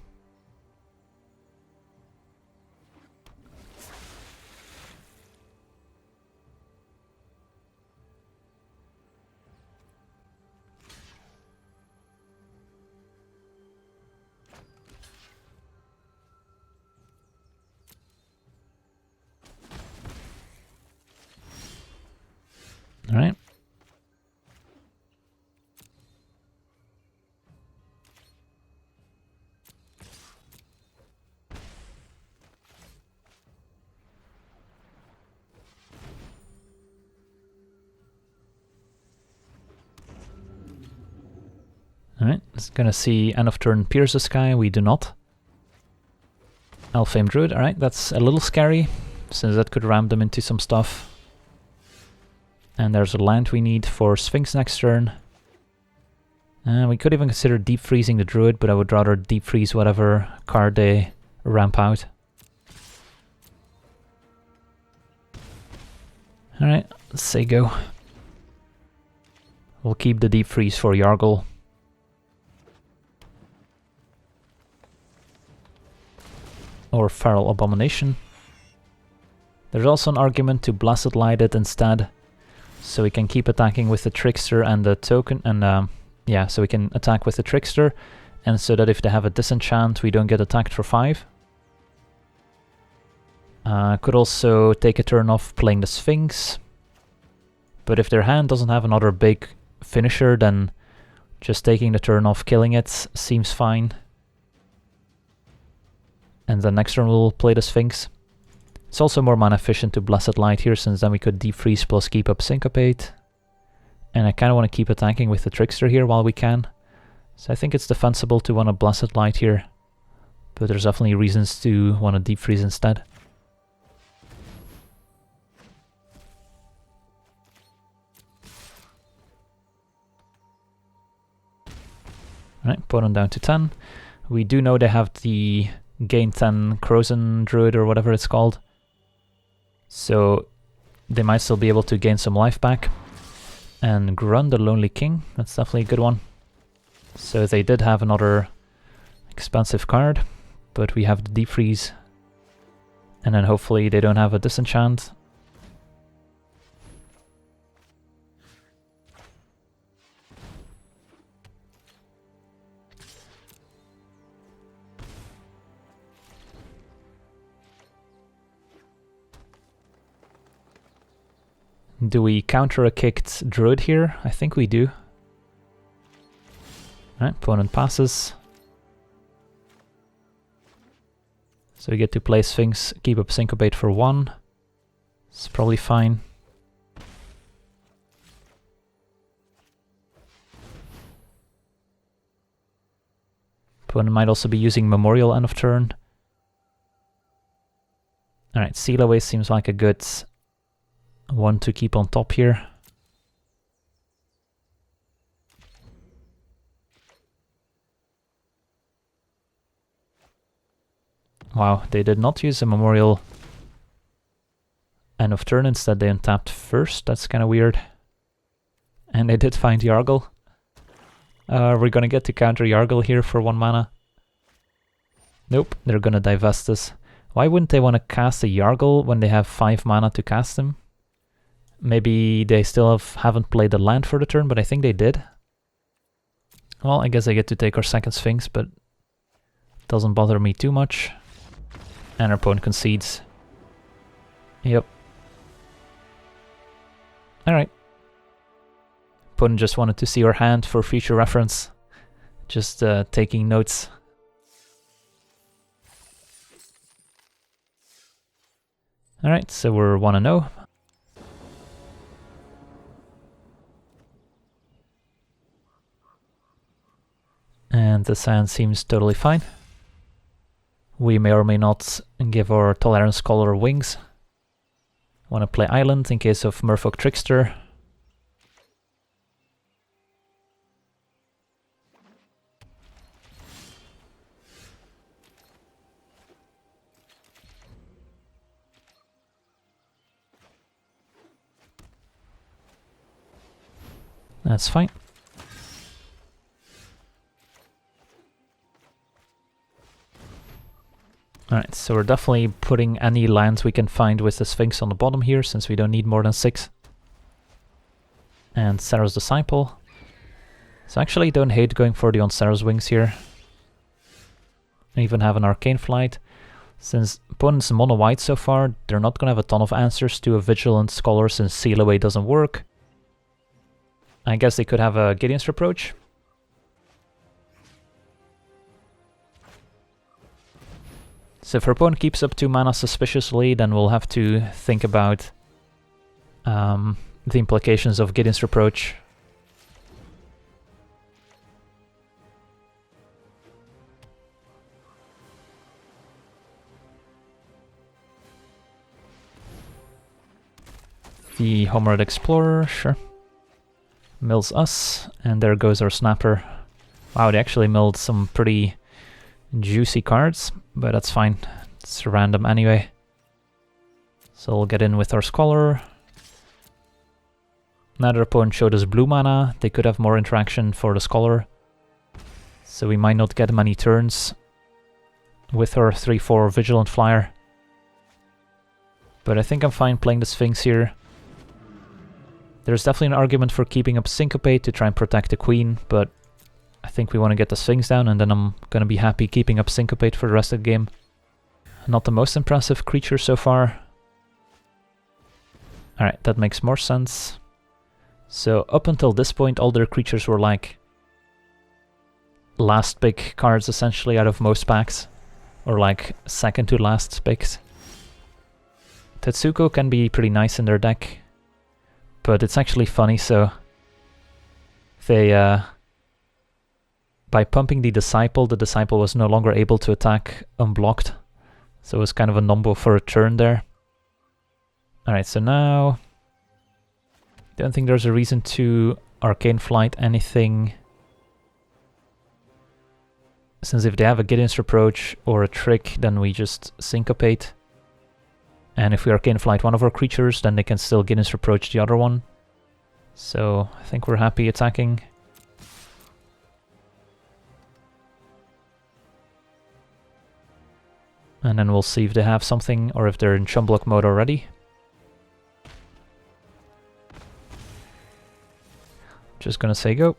All right. Alright, it's gonna see end of turn Pierce the Sky, we do not. Elfame Druid, alright, that's a little scary, since that could ram them into some stuff. And there's a land we need for Sphinx next turn. We could even consider deep freezing the Druid, but I would rather deep freeze whatever card they ramp out. Alright, let's say go. We'll keep the deep freeze for Yargle. or Feral Abomination. There's also an argument to Blessed Light it instead, so we can keep attacking with the Trickster and the token, and yeah, so we can attack with the Trickster, and so that if they have a disenchant, we don't get attacked for 5. Could also take a turn off playing the Sphinx, but if their hand doesn't have another big finisher, then just taking the turn off, killing it, seems fine. And then next turn we'll play the Sphinx. It's also more mana efficient to Blessed Light here, since then we could Deep Freeze plus keep up Syncopate. And I kind of want to keep attacking with the Trickster here while we can. So I think it's defensible to want to Blessed Light here, but there's definitely reasons to want to Deep Freeze instead. Alright, opponent down to 10. We do know they have the gain 10 Crozen Druid or whatever it's called, so they might still be able to gain some life back. And Grun the Lonely King, that's definitely a good one. So they did have another expensive card, but we have the Deep Freeze. And then hopefully they don't have a disenchant. Do we counter a kicked Druid here? I think we do. Alright, opponent passes. So we get to play Sphinx, keep up Syncopate for 1. It's probably fine. Opponent might also be using Memorial end of turn. Alright, Seal Away seems like a good one to keep on top here. Wow, they did not use a Memorial end of turn, instead they untapped first. That's kind of weird. And they did find Yargle. We're gonna get to counter Yargle here for 1 mana. Nope, they're gonna divest us. Why wouldn't they want to cast a Yargle when they have 5 mana to cast him? Maybe they still haven't played the land for the turn, but I think they did. Well, I guess I get to take our second Sphinx, but it doesn't bother me too much. And our opponent concedes. Yep. Alright. Opponent just wanted to see our hand for future reference. Just taking notes. Alright, so we're 1-0. And this hand seems totally fine. We may or may not give our Tolerance Scholar wings. Want to play Island in case of Merfolk Trickster. That's fine. Alright, so we're definitely putting any lands we can find with the Sphinx on the bottom here, since we don't need more than 6. And Sarah's Disciple. So I actually don't hate going for the on Sarah's Wings here. I even have an Arcane Flight. Since opponent's mono white so far, they're not gonna have a ton of answers to a Vigilant Scholar since Seal Away doesn't work. I guess they could have a Gideon's Reproach. So if our opponent keeps up 2 mana suspiciously, then we'll have to think about the implications of Gideon's Reproach. The Homered Explorer, sure. Mills us, and there goes our Snapper. Wow, they actually milled some pretty juicy cards, but that's fine. It's random anyway. So we'll get in with our Scholar. Now their opponent showed us blue mana, they could have more interaction for the Scholar. So we might not get many turns. with our 3/4 Vigilant Flyer. But I think I'm fine playing the Sphinx here. There's definitely an argument for keeping up Syncopate to try and protect the Queen, but I think we want to get the Sphinx down, and then I'm going to be happy keeping up Syncopate for the rest of the game. Not the most impressive creature so far. Alright, that makes more sense. So up until this point, all their creatures were like last pick cards essentially out of most packs, or like second to last picks. Tetsuko can be pretty nice in their deck, but it's actually funny, so they by pumping the Disciple was no longer able to attack unblocked, so it was kind of a numbo for a turn there. Alright, so now don't think there's a reason to Arcane Flight anything, since if they have a Gideon's Reproach or a Trick, then we just Syncopate. And if we Arcane Flight one of our creatures, then they can still Gideon's Reproach the other one. So I think we're happy attacking. And then we'll see if they have something, or if they're in chum block mode already. Just gonna say go.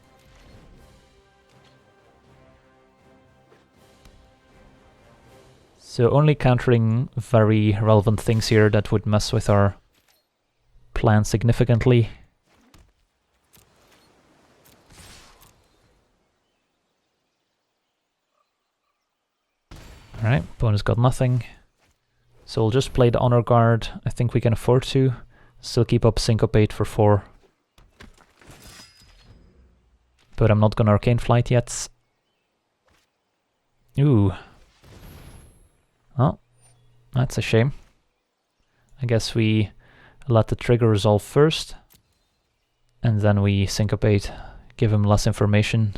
So only countering very relevant things here that would mess with our plan significantly. Alright, opponent's got nothing. So we'll just play the Honor Guard. I think we can afford to. Still keep up Syncopate for 4. But I'm not gonna Arcane Flight yet. Ooh. Oh, that's a shame. I guess we let the trigger resolve first, and then we Syncopate, give him less information.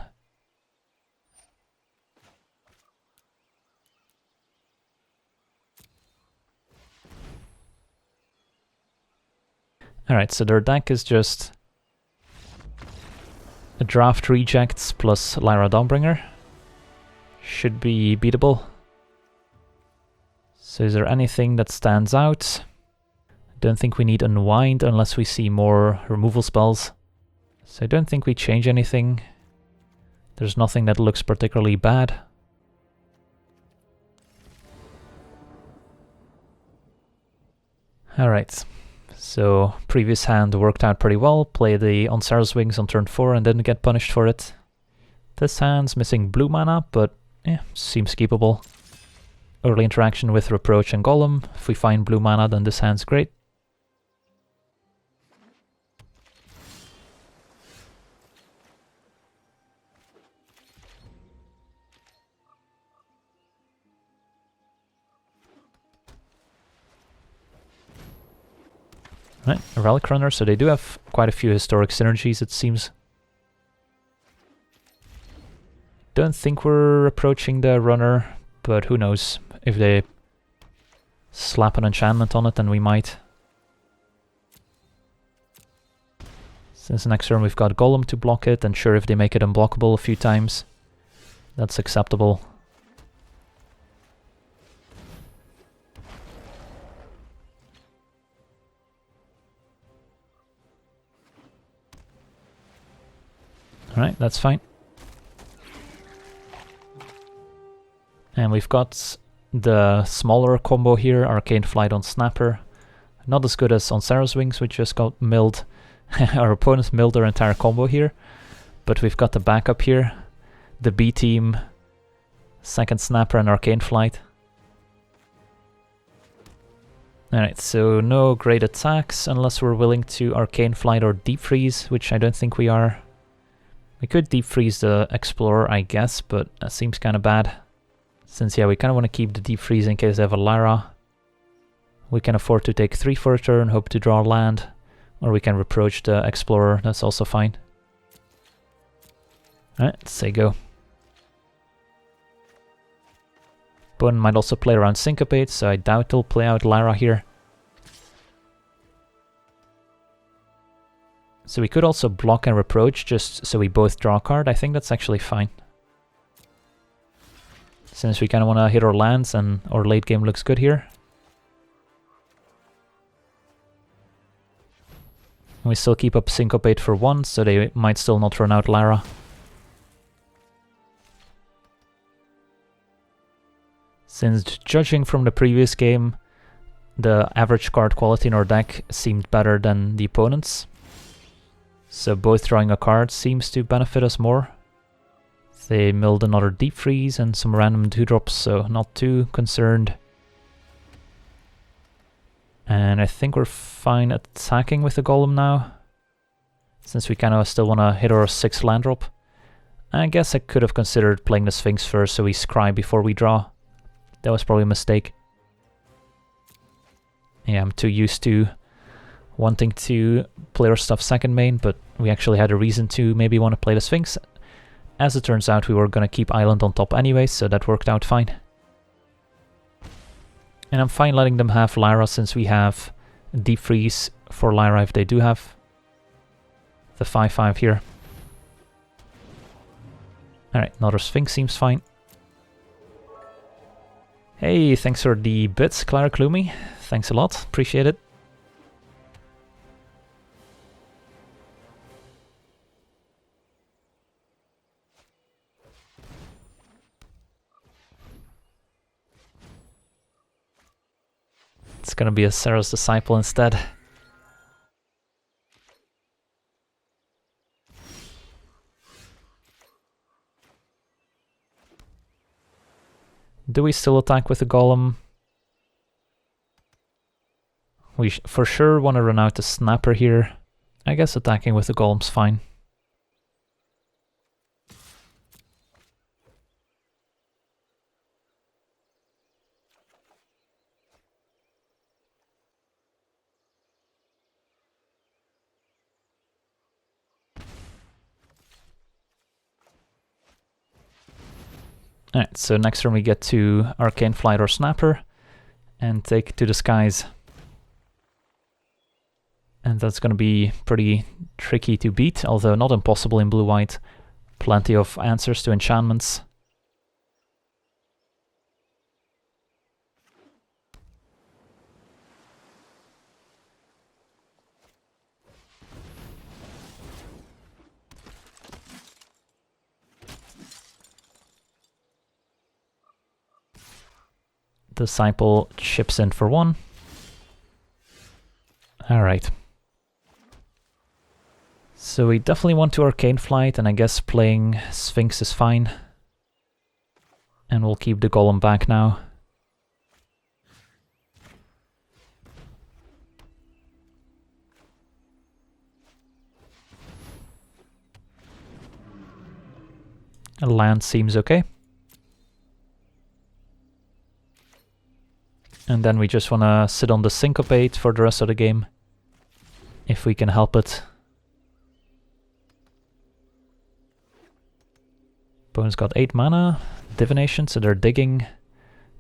Alright, so their deck is just a Draft Rejects plus Lyra Dawnbringer. Should be beatable. So is there anything that stands out? I don't think we need Unwind unless we see more removal spells. So I don't think we change anything. There's nothing that looks particularly bad. Alright, so previous hand worked out pretty well. Play the Onsara's Wings on turn 4 and didn't get punished for it. This hand's missing blue mana, but yeah, seems keepable. Early interaction with Reproach and Golem. If we find blue mana, then this hand's great. Right, a Relic Runner, so they do have quite a few historic synergies, it seems. Don't think we're approaching the runner, but who knows. If they slap an enchantment on it, then we might. Since next turn we've got Golem to block it, and sure, if they make it unblockable a few times, that's acceptable. Alright, that's fine. And we've got the smaller combo here, Arcane Flight on Snapper. Not as good as on Sarah's Wings, which just got milled. Our opponents milled our entire combo here. But we've got the backup here. The B team, second Snapper and Arcane Flight. Alright, so no great attacks unless we're willing to Arcane Flight or Deep Freeze, which I don't think we are. We could Deep Freeze the Explorer, I guess, but that seems kind of bad. Since, yeah, we kind of want to keep the Deep Freeze in case they have a Lyra. We can afford to take 3 for a turn, hope to draw land. Or we can Reproach the Explorer, that's also fine. Alright, let's say go. Opponent might also play around Syncopate, so I doubt they'll play out Lyra here. So we could also block and Reproach, just so we both draw a card. I think that's actually fine. since we kind of want to hit our lands and our late game looks good here. We still keep up Syncopate for 1, so they might still not run out Lara. Since judging from the previous game, the average card quality in our deck seemed better than the opponent's. So both drawing a card seems to benefit us more. They milled another Deep Freeze and some random 2-drops, so not too concerned. And I think we're fine attacking with the Golem now, since we kind of still want to hit our 6th land drop. I guess I could have considered playing the Sphinx first so we scry before we draw. That was probably a mistake. Yeah, I'm too used to wanting to play our stuff second main, but we actually had a reason to maybe want to play the Sphinx. As it turns out, we were going to keep Island on top anyway, so that worked out fine. And I'm fine letting them have Lara since we have Deep Freeze for Lara if they do have the 5/5 here. Alright, another Sphinx seems fine. Hey, thanks for the bits, Clara Kloomy. Thanks a lot, appreciate it. It's gonna be a Sarah's Disciple instead. Do we still attack with the Golem? We for sure want to run out the Snapper here. I guess attacking with the Golem's fine. Alright, so next turn we get to Arcane Flight or Snapper and take to the skies. And that's going to be pretty tricky to beat, although not impossible in blue-white. Plenty of answers to enchantments. Disciple chips in for 1. Alright. So we definitely want to Arcane Flight, and I guess playing Sphinx is fine. And we'll keep the Golem back now. A land seems okay. And then we just want to sit on the Syncopate for the rest of the game, if we can help it. Opponent's got 8 mana, Divination, so they're digging,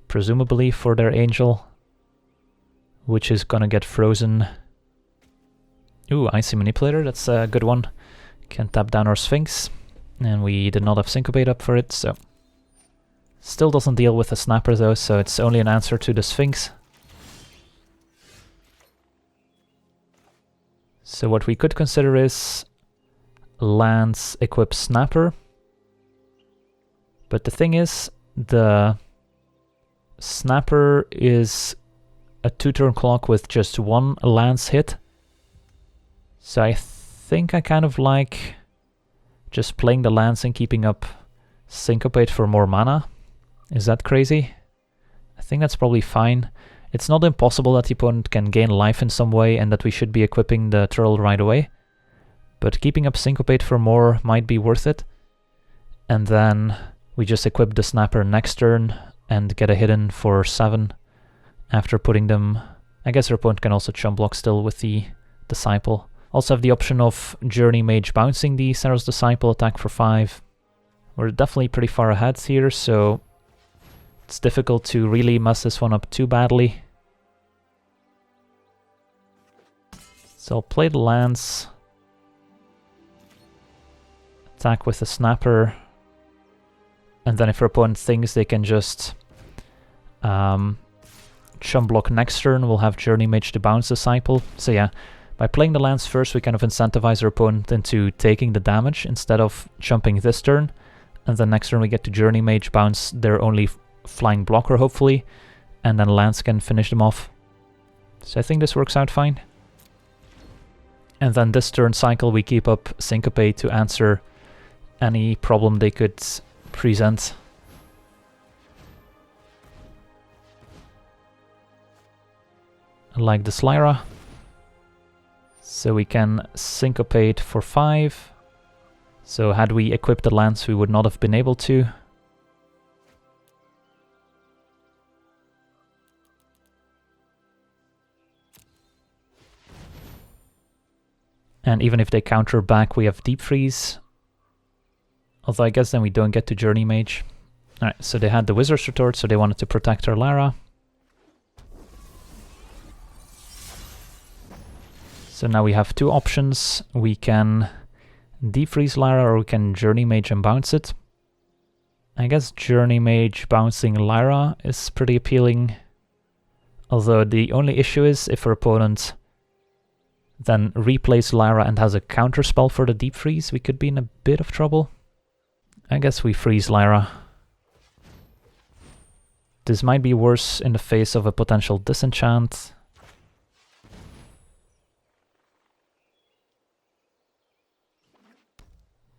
presumably for their Angel, which is gonna get frozen. Ooh, Icy Manipulator, that's a good one. Can tap down our Sphinx, and we did not have Syncopate up for it, so... Still doesn't deal with the Snapper though, so it's only an answer to the Sphinx. So what we could consider is lands equip Snapper. But the thing is, the Snapper is a 2-turn clock with just 1 lands hit. So I think I kind of like just playing the lands and keeping up Syncopate for more mana. Is that crazy? I think that's probably fine. It's not impossible that the opponent can gain life in some way and that we should be equipping the turtle right away. But keeping up Syncopate for more might be worth it. And then we just equip the Snapper next turn and get a hidden for 7 after putting them... I guess our opponent can also chump block still with the Disciple. Also have the option of Journey Mage bouncing the Sarah's Disciple, attack for 5. We're definitely pretty far ahead here, so... It's difficult to really mess this one up too badly. So I'll play the lands. Attack with the Snapper. And then if our opponent thinks they can just chum block next turn, we'll have Journey Mage to bounce Disciple. So yeah, by playing the lands first, we kind of incentivize our opponent into taking the damage instead of jumping this turn. And then next turn we get to Journey Mage, bounce their only flying blocker hopefully, and then lands can finish them off. So I think this works out fine. And then this turn cycle we keep up Syncopate to answer any problem they could present. Like this Lyra. So we can Syncopate for 5. So had we equipped the lands we would not have been able to. And even if they counter back, we have Deep Freeze. Although I guess then we don't get to Journey Mage. Alright, so they had the Wizard's Retort, so they wanted to protect our Lara. So now we have two options. We can Deep Freeze Lara or we can Journey Mage and bounce it. I guess Journey Mage bouncing Lyra is pretty appealing. Although the only issue is if our opponent then replays Lyra and has a counter spell for the Deep Freeze, we could be in a bit of trouble. I guess we freeze Lyra. This might be worse in the face of a potential disenchant.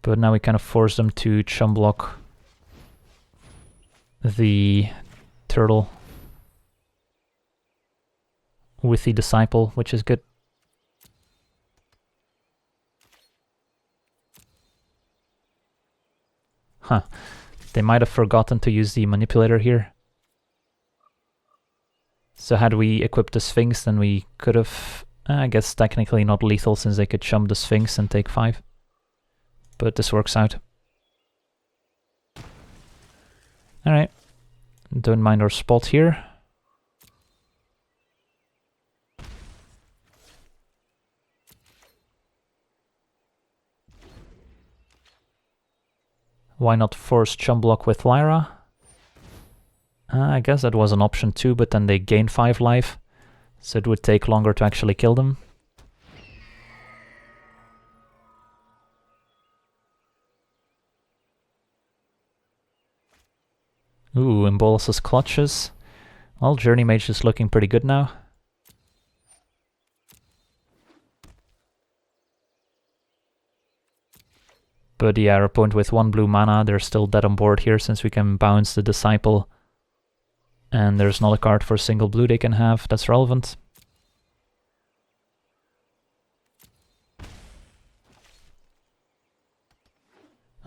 But now we kind of force them to chum block the turtle with the Disciple, which is good. Huh. They might have forgotten to use the Manipulator here. So had we equipped the Sphinx, then we could have, I guess technically not lethal since they could chum the Sphinx and take 5. But this works out. Alright. Don't mind our spot here. Why not force chum block with Lyra? I guess that was an option too, but then they gain 5 life, so it would take longer to actually kill them. Ooh, Embolus's Clutches. Well, Journey Mage is looking pretty good now. But yeah, our opponent with 1 blue mana, they're still dead on board here since we can bounce the Disciple. And there's not a card for a single blue they can have that's relevant.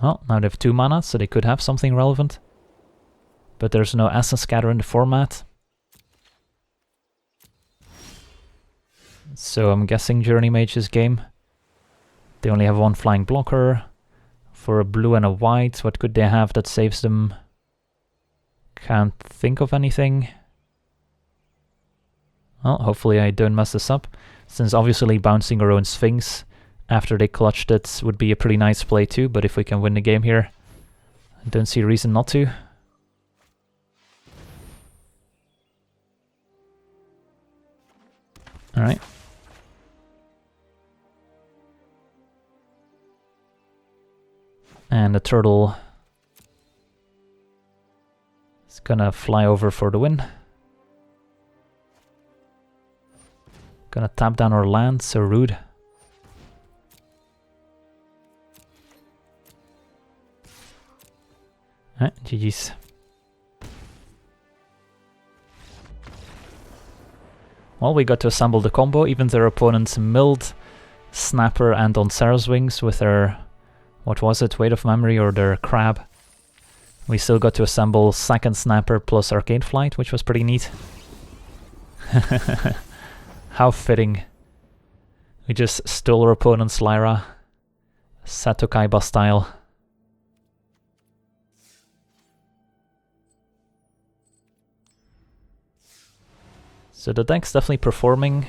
Well, now they have 2 mana, so they could have something relevant. But there's no Essence Scatter in the format. So I'm guessing Journey Mage's game. They only have 1 flying blocker. For a blue and a white, what could they have that saves them? Can't think of anything. Well, hopefully I don't mess this up, since obviously bouncing our own Sphinx after they clutched it would be a pretty nice play too, but if we can win the game here, I don't see a reason not to. Alright. And the turtle is gonna fly over for the win. Gonna tap down our land, so rude. Alright, GG's. Well, we got to assemble the combo, even their opponents milled Snapper and on Sarah's Wings with their, what was it, Weight of Memory or their Crab. We still got to assemble second Snapper plus Arcane Flight, which was pretty neat. How fitting. We just stole our opponent's Lyra, Seto Kaiba style. So the deck's definitely performing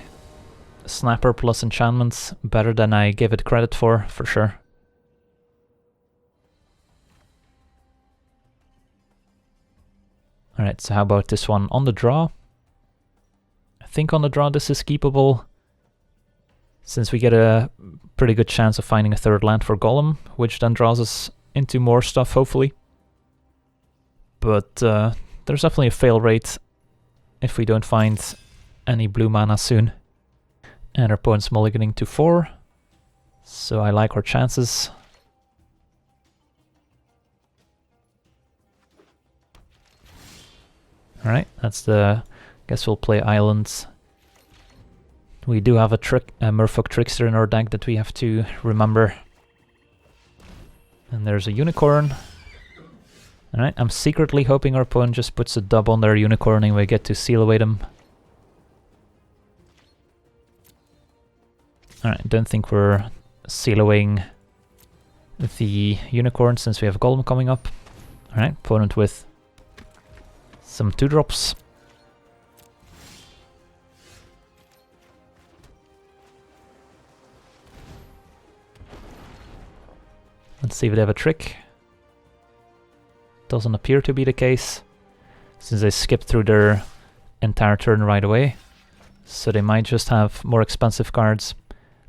Snapper plus enchantments better than I gave it credit for sure. Alright, so how about this one on the draw? I think on the draw this is keepable, since we get a pretty good chance of finding a third land for Golem, which then draws us into more stuff, hopefully. But there's definitely a fail rate if we don't find any blue mana soon. And our opponent's mulliganing to 4, so I like our chances. Alright, that's the... guess we'll play islands. We do have a Merfolk Trickster in our deck that we have to remember. And there's a Unicorn. Alright, I'm secretly hoping our opponent just puts a dub on their Unicorn and we get to seal away them. Alright, don't think we're seal awaying the Unicorn since we have Golem coming up. Alright, opponent with some 2-drops. Let's see if they have a trick. Doesn't appear to be the case, since they skipped through their entire turn right away. So they might just have more expensive cards,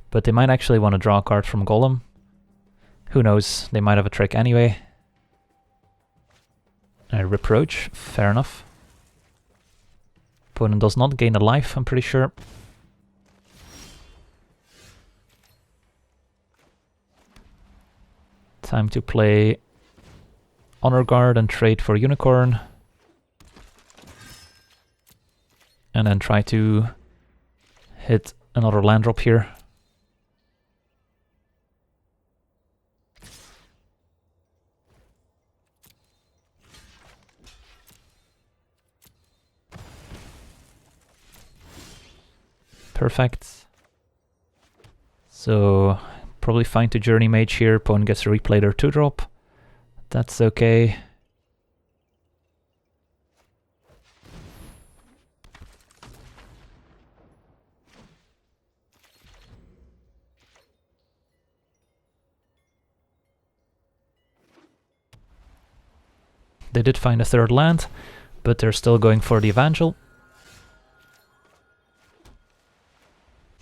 but they might actually want to draw a card from Golem. Who knows, they might have a trick anyway. A Reproach, fair enough. Opponent does not gain a life, I'm pretty sure. Time to play Honor Guard and trade for Unicorn. And then try to hit another land drop here. Perfect. So probably fine to Journey Mage here. Opponent gets to replay their 2-drop. That's okay. They did find a third land, but they're still going for the Evangel.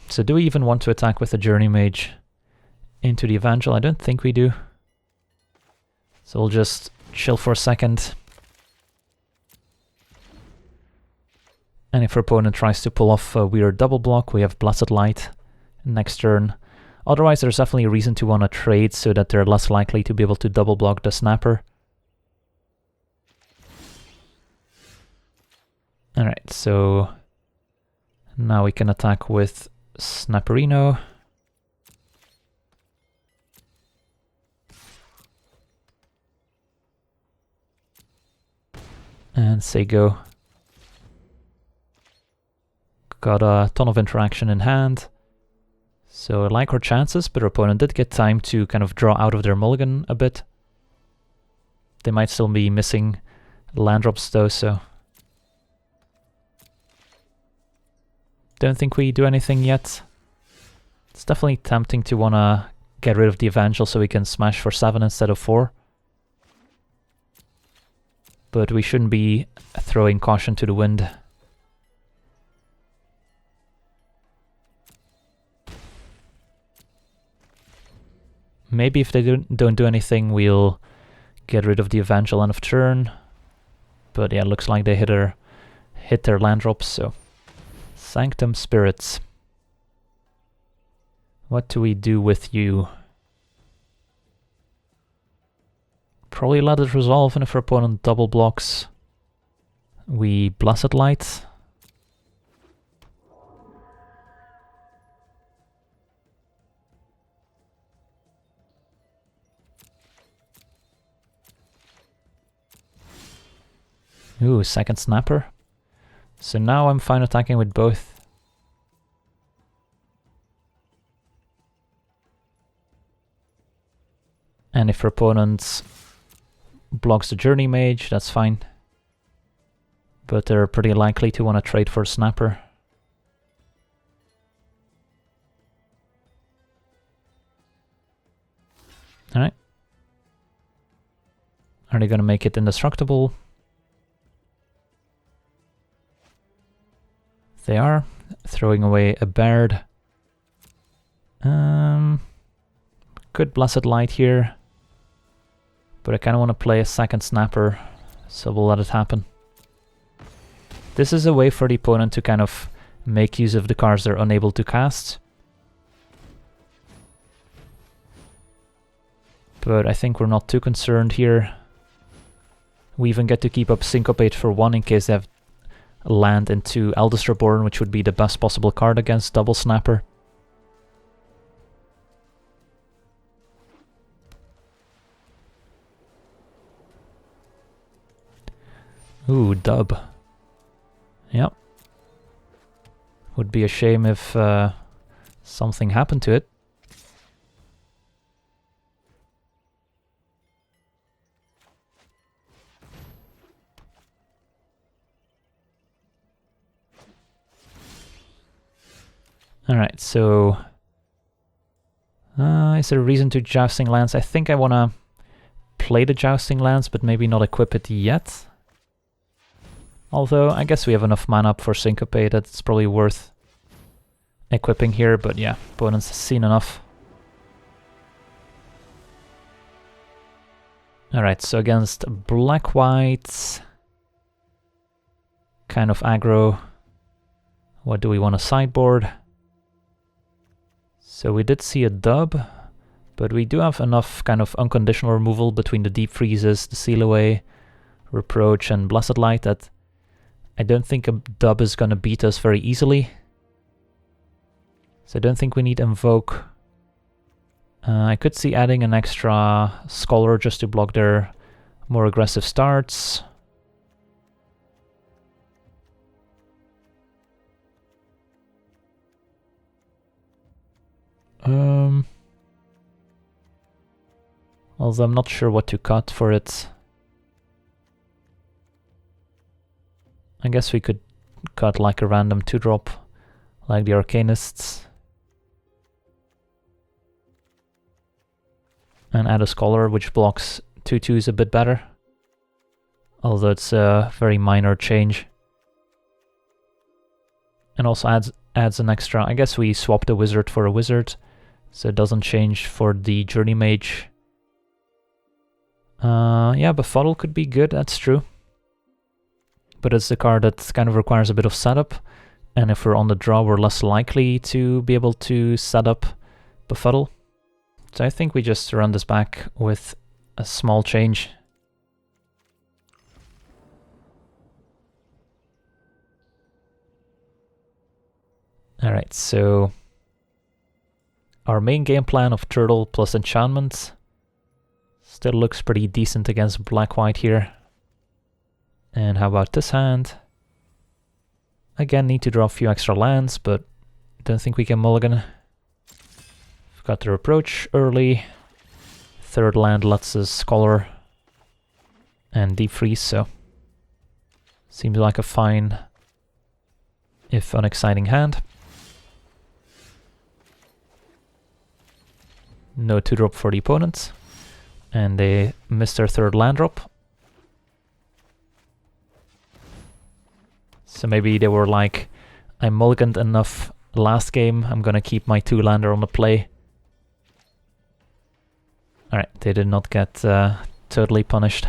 So do we even want to attack with the Journey Mage into the Evangel? I don't think we do. So we'll just chill for a second. And if our opponent tries to pull off a weird double block, we have Blessed Light next turn. Otherwise, there's definitely a reason to want to trade so that they're less likely to be able to double block the Snapper. Alright, so now we can attack with Snapperino. And say go. Got a ton of interaction in hand. So I like our chances, but our opponent did get time to kind of draw out of their mulligan a bit. They might still be missing land drops though, so... Don't think we do anything yet. It's definitely tempting to want to get rid of the Evangel so we can smash for 7 instead of 4. But we shouldn't be throwing caution to the wind. Maybe if they don't do anything, we'll get rid of the Evangel end of turn. But yeah, looks like they hit their land drops, so... Sanctum Spirits. What do we do with you? Probably let it resolve, and if our opponent double blocks, we Blessed Light. Ooh, second Snapper. So now I'm fine attacking with both. And if our opponent blocks the Journey Mage, that's fine. But they're pretty likely to want to trade for a Snapper. Alright. Are they going to make it indestructible? they are. Throwing away a Baird. Good Blessed Light here. But I kind of want to play a second Snapper, so we'll let it happen. This is a way for the opponent to kind of make use of the cards they're unable to cast. But I think we're not too concerned here. We even get to keep up Syncopate for 1 in case they have land into Eldest Reborn, which would be the best possible card against Double Snapper. Ooh, dub. Yep. Would be a shame if something happened to it. Alright, so... is there a reason to Jousting Lance? I think I want to play the Jousting Lance, but maybe not equip it yet. Although, I guess we have enough mana up for Syncopate that it's probably worth equipping here, but yeah, opponents have seen enough. Alright, so against black-white, kind of aggro, what do we want to sideboard? So we did see a dub, but we do have enough kind of unconditional removal between the Deep Freezes, the Seal Away, Reproach and Blessed Light that I don't think a dub is going to beat us very easily. So I don't think we need Invoke. I could see adding an extra Scholar just to block their more aggressive starts. Although I'm not sure what to cut for it. I guess we could cut like a random 2-drop, like the Arcanists. And add a Scholar, which blocks 2/2s a bit better. Although it's a very minor change. And also adds an extra... I guess we swapped a Wizard for a Wizard, so it doesn't change for the Journey Mage. Yeah, Befuddle could be good, that's true. But it's a card that kind of requires a bit of setup, and if we're on the draw, we're less likely to be able to set up Befuddle. So I think we just run this back with a small change. Alright, so our main game plan of Turtle plus Enchantment still looks pretty decent against black-white here. And how about this hand? Again, need to draw a few extra lands, but don't think we can mulligan. We've got the Reproach early. Third land lets us Scholar and Deep Freeze, so seems like a fine, if unexciting hand. No 2-drop for the opponent, and they missed their third land drop. So maybe they were like, I mulliganed enough last game, I'm gonna keep my 2-lander on the play. Alright, they did not get totally punished.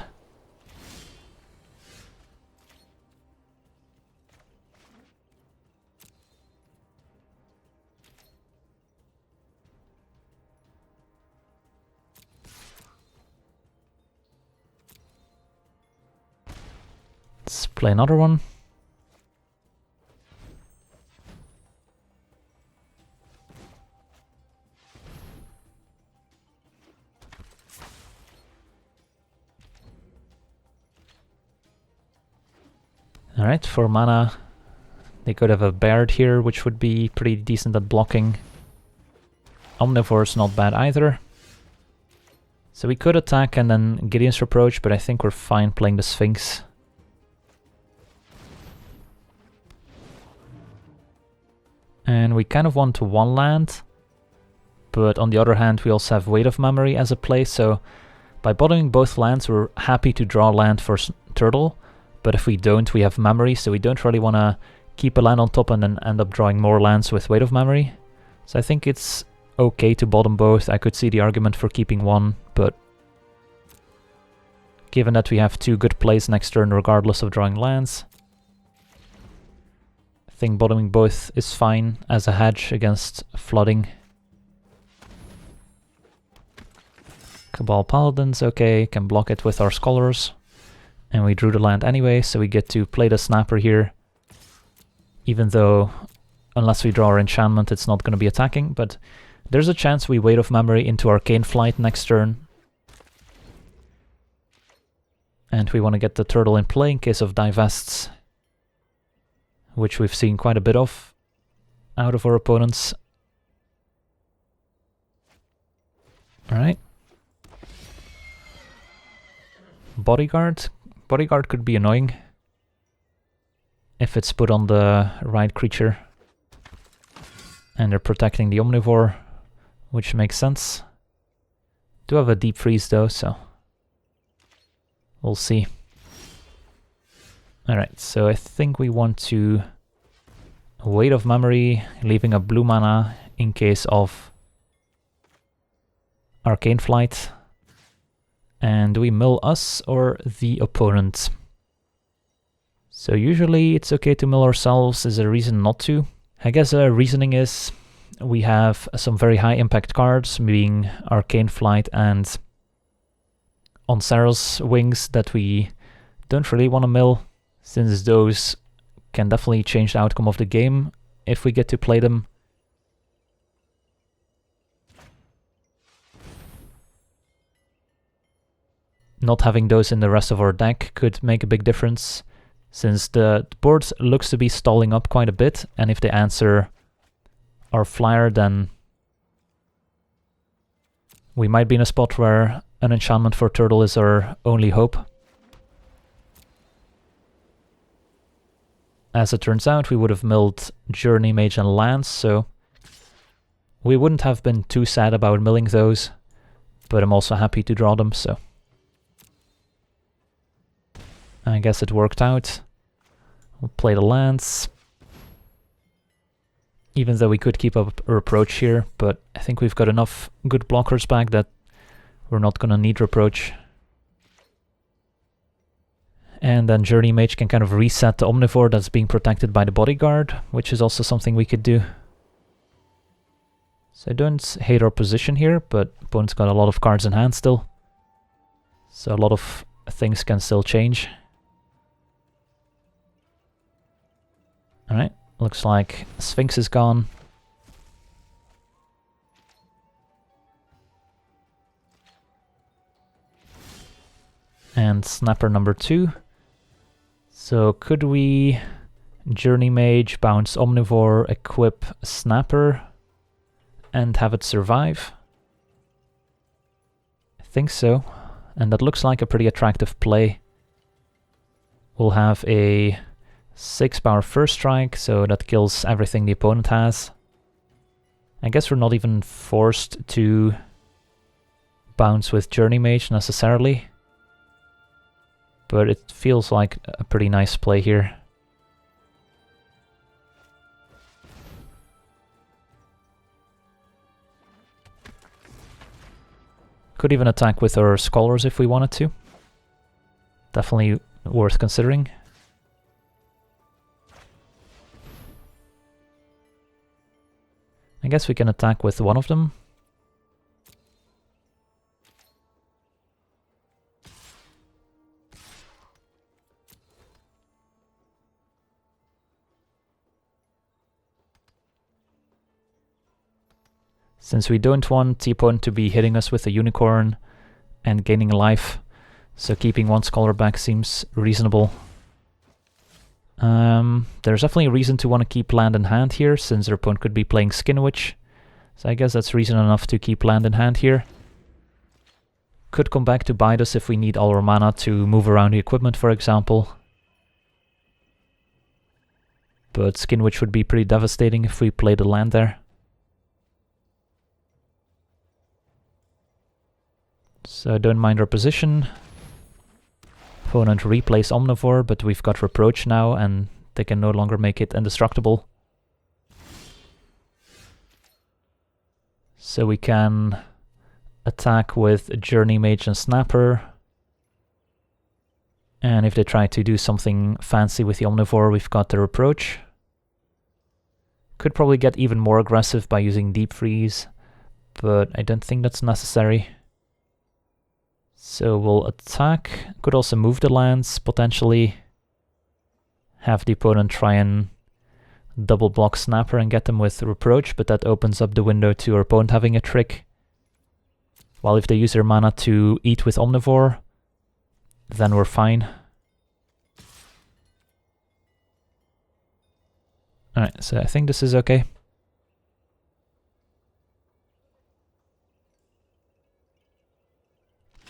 Let's play another one. Alright, for mana, they could have a Baird here, which would be pretty decent at blocking. Omnivore's not bad either. So we could attack and then Gideon's Reproach, but I think we're fine playing the Sphinx. And we kind of want to one land, but on the other hand we also have Weight of Memory as a play, so by bottoming both lands we're happy to draw land for Turtle, but if we don't we have Memory, so we don't really want to keep a land on top and then end up drawing more lands with Weight of Memory. So I think it's okay to bottom both. I could see the argument for keeping one, but given that we have 2 good plays next turn regardless of drawing lands, I think bottoming both is fine as a hedge against flooding. Cabal Paladin's okay, can block it with our Scholars. And we drew the land anyway, so we get to play the Snapper here. Even though, unless we draw our enchantment, it's not going to be attacking, but there's a chance we Weight of Memory into Arcane Flight next turn. And we want to get the turtle in play in case of divests, which we've seen quite a bit of out of our opponents. Alright. Bodyguard. Bodyguard could be annoying if it's put on the right creature. And they're protecting the Omnivore, which makes sense. Do have a deep freeze though, so we'll see. Alright, so I think we want to Weight of Memory, leaving a blue mana in case of Arcane Flight. And do we mill us or the opponent? So usually it's okay to mill ourselves. Is there a reason not to? I guess the reasoning is we have some very high impact cards, being Arcane Flight and on Sarah's Wings, that we don't really want to mill, since those can definitely change the outcome of the game if we get to play them. Not having those in the rest of our deck could make a big difference, since the board looks to be stalling up quite a bit, and if they answer our flyer, then we might be in a spot where an enchantment for turtle is our only hope. As it turns out, we would have milled Journey Mage and lands, so we wouldn't have been too sad about milling those, but I'm also happy to draw them, so I guess it worked out. We'll play the lands. Even though we could keep up a Reproach here, but I think we've got enough good blockers back that we're not gonna need Reproach. And then Journey Mage can kind of reset the Omnivore that's being protected by the Bodyguard, which is also something we could do. So I don't hate our position here, but opponent's got a lot of cards in hand still. So a lot of things can still change. Alright, looks like Sphinx is gone. And Snapper number 2. So could we Journey Mage, bounce Omnivore, equip Snapper, and have it survive? I think so. And that looks like a pretty attractive play. We'll have a 6-power first strike, so that kills everything the opponent has. I guess we're not even forced to bounce with Journey Mage necessarily, but it feels like a pretty nice play here. Could even attack with our Scholars if we wanted to. Definitely worth considering. I guess we can attack with one of them. Since we don't want the opponent to be hitting us with a Unicorn and gaining life, so keeping one Scholar back seems reasonable. There's definitely a reason to want to keep land in hand here, since their opponent could be playing Skin Witch. So I guess that's reason enough to keep land in hand here. Could come back to bite us if we need all our mana to move around the equipment, for example. But Skin Witch would be pretty devastating if we played the land there. So I don't mind our position. Opponent replays Omnivore, but we've got Reproach now, and they can no longer make it indestructible. So we can attack with Journey Mage and Snapper. And if they try to do something fancy with the Omnivore, we've got their Approach. Could probably get even more aggressive by using Deep Freeze, but I don't think that's necessary. So we'll attack. Could also move the lands, potentially. Have the opponent try and double block Snapper and get them with Reproach, but that opens up the window to our opponent having a trick. While if they use their mana to eat with Omnivore, then we're fine. Alright, so I think this is okay.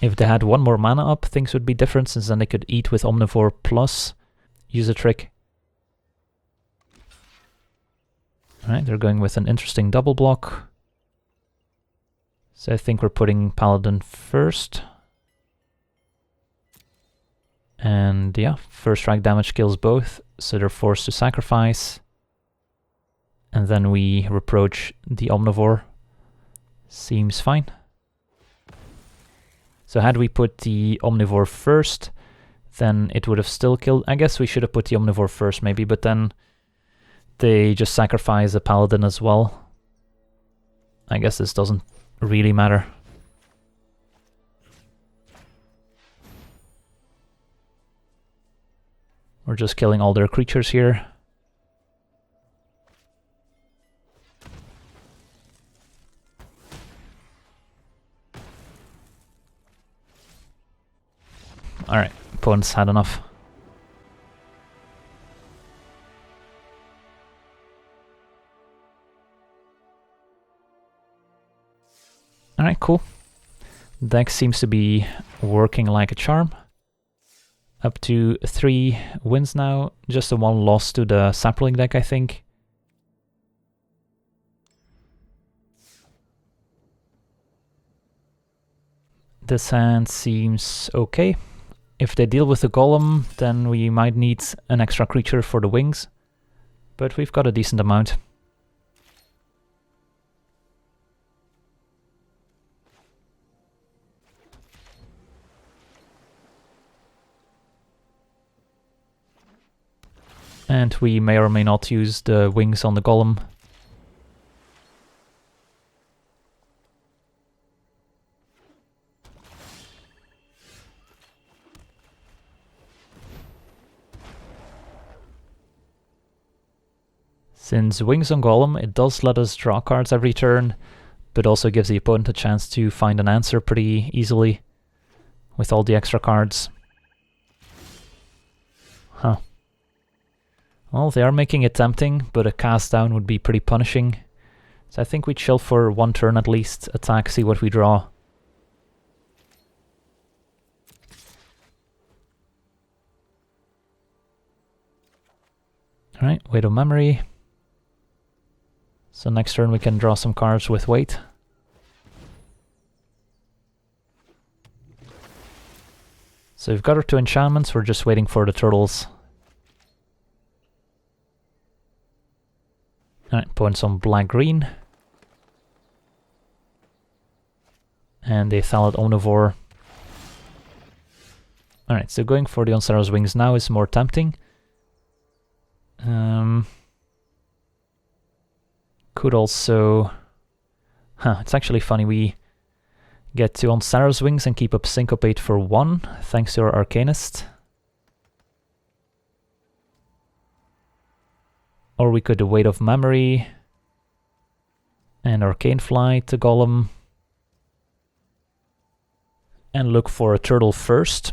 If they had one more mana up, things would be different, since then they could eat with Omnivore plus use a trick. Alright, they're going with an interesting double block. So I think we're putting Paladin first. And yeah, first strike damage kills both, so they're forced to sacrifice. And then we reproach the Omnivore. Seems fine. So had we put the Omnivore first, then it would have still killed. I guess we should have put the Omnivore first maybe, but then they just sacrifice a Paladin as well. I guess this doesn't really matter. We're just killing all their creatures here. Alright, opponent's had enough. Alright, cool. Deck seems to be working like a charm. Up to 3 wins now, just a 1 loss to the Sapling deck, I think. This hand seems okay. If they deal with the Golem, then we might need an extra creature for the wings, but we've got a decent amount. And we may or may not use the wings on the Golem. Since wings on Golem, it does let us draw cards every turn, but also gives the opponent a chance to find an answer pretty easily with all the extra cards. Huh. Well, they are making it tempting, but a cast down would be pretty punishing. So I think we chill for 1 turn at least, attack, see what we draw. Alright, Weight of Memory. So next turn we can draw some cards with weight. So we've got our 2 enchantments, we're just waiting for the turtles. Alright, points on black-green. And a Thallid Omnivore. Alright, so going for the Oncero's Wings now is more tempting. Could also... it's actually funny, we get to Oncero's Wings and keep up Syncopate for 1, thanks to our Arcanist. Or we could do Weight of Memory and Arcane Fly to Golem and look for a turtle first.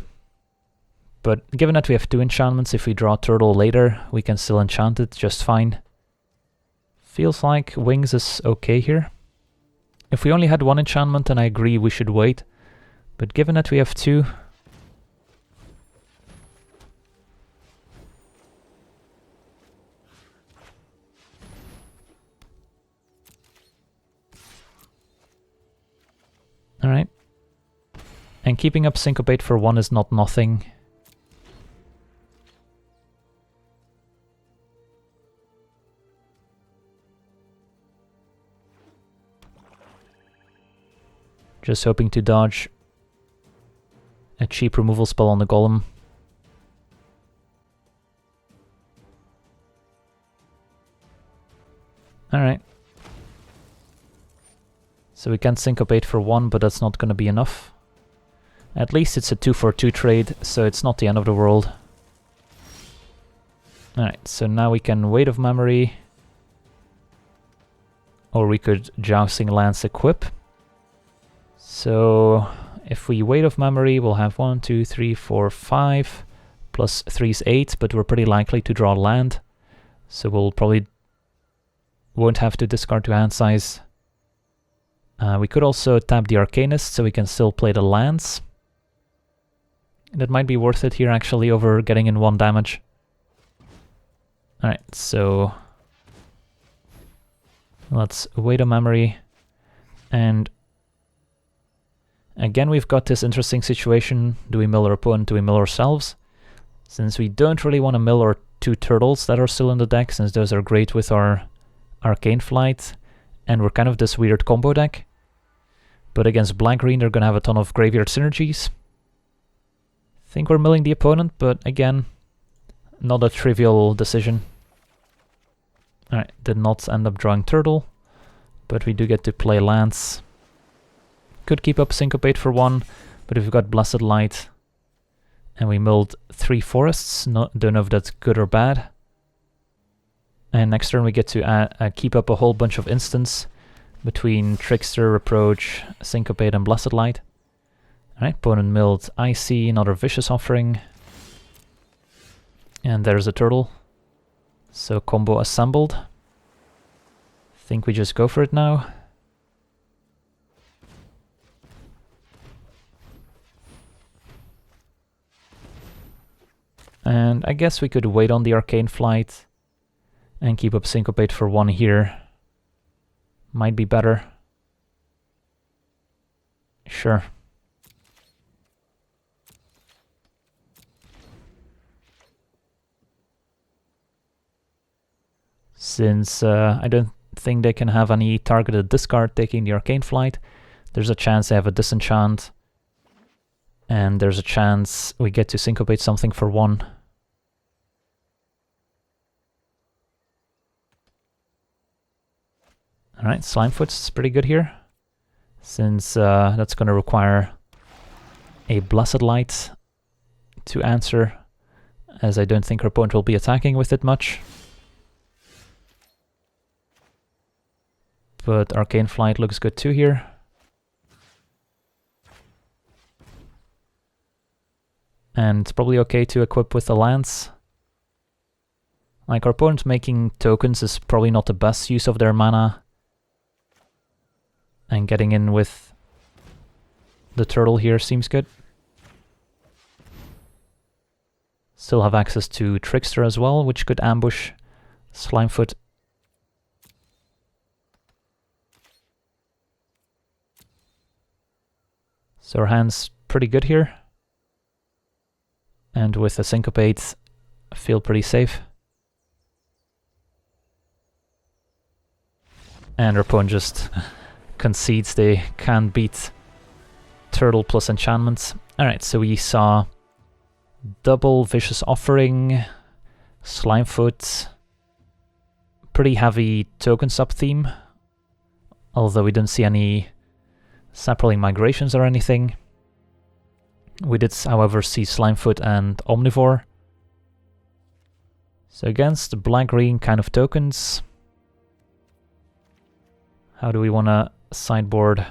But given that we have 2 enchantments, if we draw turtle later, we can still enchant it just fine. Feels like wings is okay here. If we only had 1 enchantment, then I agree we should wait. But given that we have 2... Alright. And keeping up Syncopate for 1 is not nothing. Just hoping to dodge a cheap removal spell on the golem. Alright. So we can syncopate for 1, but that's not going to be enough. At least it's a 2-for-2 trade, so it's not the end of the world. Alright, so now we can Weight of Memory. Or we could Jousting Lance equip. So if we Weight of Memory, we'll have 1, 2, 3, 4, 5. Plus 3 is 8, but we're pretty likely to draw land. So we'll probably won't have to discard to hand size. We could also tap the Arcanist, so we can still play the lands. That might be worth it here, actually, over getting in 1 damage. Alright, so let's Weight of Memory. And again, we've got this interesting situation. Do we mill our opponent? Do we mill ourselves? Since we don't really want to mill our 2 turtles that are still in the deck, since those are great with our Arcane Flight, and we're kind of this weird combo deck. But against black-green, they're going to have a ton of graveyard synergies. Think we're milling the opponent, but again, not a trivial decision. Alright, did not end up drawing turtle, but we do get to play lands. Could keep up Syncopate for 1, but if we've got Blessed Light, and we milled 3 forests, don't know if that's good or bad. And next turn we get to keep up a whole bunch of instants between Trickster, Reproach, Syncopate, and Blessed Light. Alright, opponent milled Icy, another Vicious Offering. And there's a turtle. So combo assembled. Think we just go for it now. And I guess we could wait on the Arcane Flight and keep up Syncopate for 1 here. Might be better. Sure. Since I don't think they can have any targeted discard taking the Arcane Flight, there's a chance they have a Disenchant. And there's a chance we get to Syncopate something for 1. Alright, Slimefoot's pretty good here, since that's going to require a Blessed Light to answer, as I don't think her opponent will be attacking with it much. But Arcane Flight looks good too here. And it's probably okay to equip with the Lance. Like, our opponent making tokens is probably not the best use of their mana. And getting in with the turtle here seems good. Still have access to Trickster as well, which could ambush Slimefoot. So our hand's pretty good here. And with a Syncopate, I feel pretty safe. And our opponent just concedes they can't beat turtle plus enchantments. Alright, so we saw double Vicious Offering, Slimefoot, pretty heavy token sub-theme, although we didn't see any Saproling Migrations or anything. We did, however, see Slimefoot and Omnivore. So against black-green kind of tokens, how do we want to sideboard?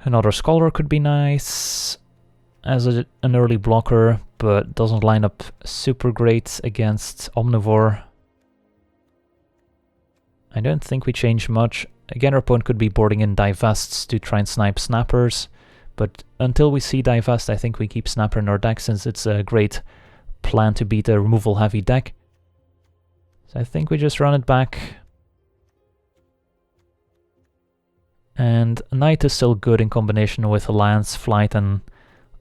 Another Scholar could be nice as an early blocker, but doesn't line up super great against Omnivore. I don't think we change much. Again, our opponent could be boarding in Divests to try and snipe Snappers, but until we see Divest, I think we keep Snapper in our deck, since it's a great plan to beat a removal-heavy deck. So I think we just run it back. And Knight is still good in combination with Lance, Flight, and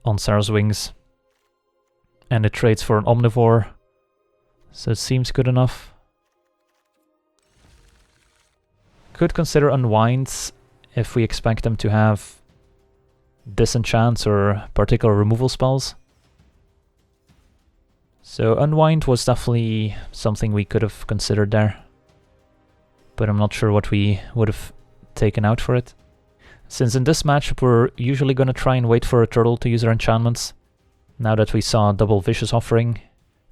on Sarah's Wings. And it trades for an Omnivore, so it seems good enough. Could consider Unwinds if we expect them to have disenchants or particular removal spells. So Unwind was definitely something we could have considered there, but I'm not sure what we would have taken out for it. Since in this matchup we're usually going to try and wait for a turtle to use our enchantments, now that we saw double Vicious Offering.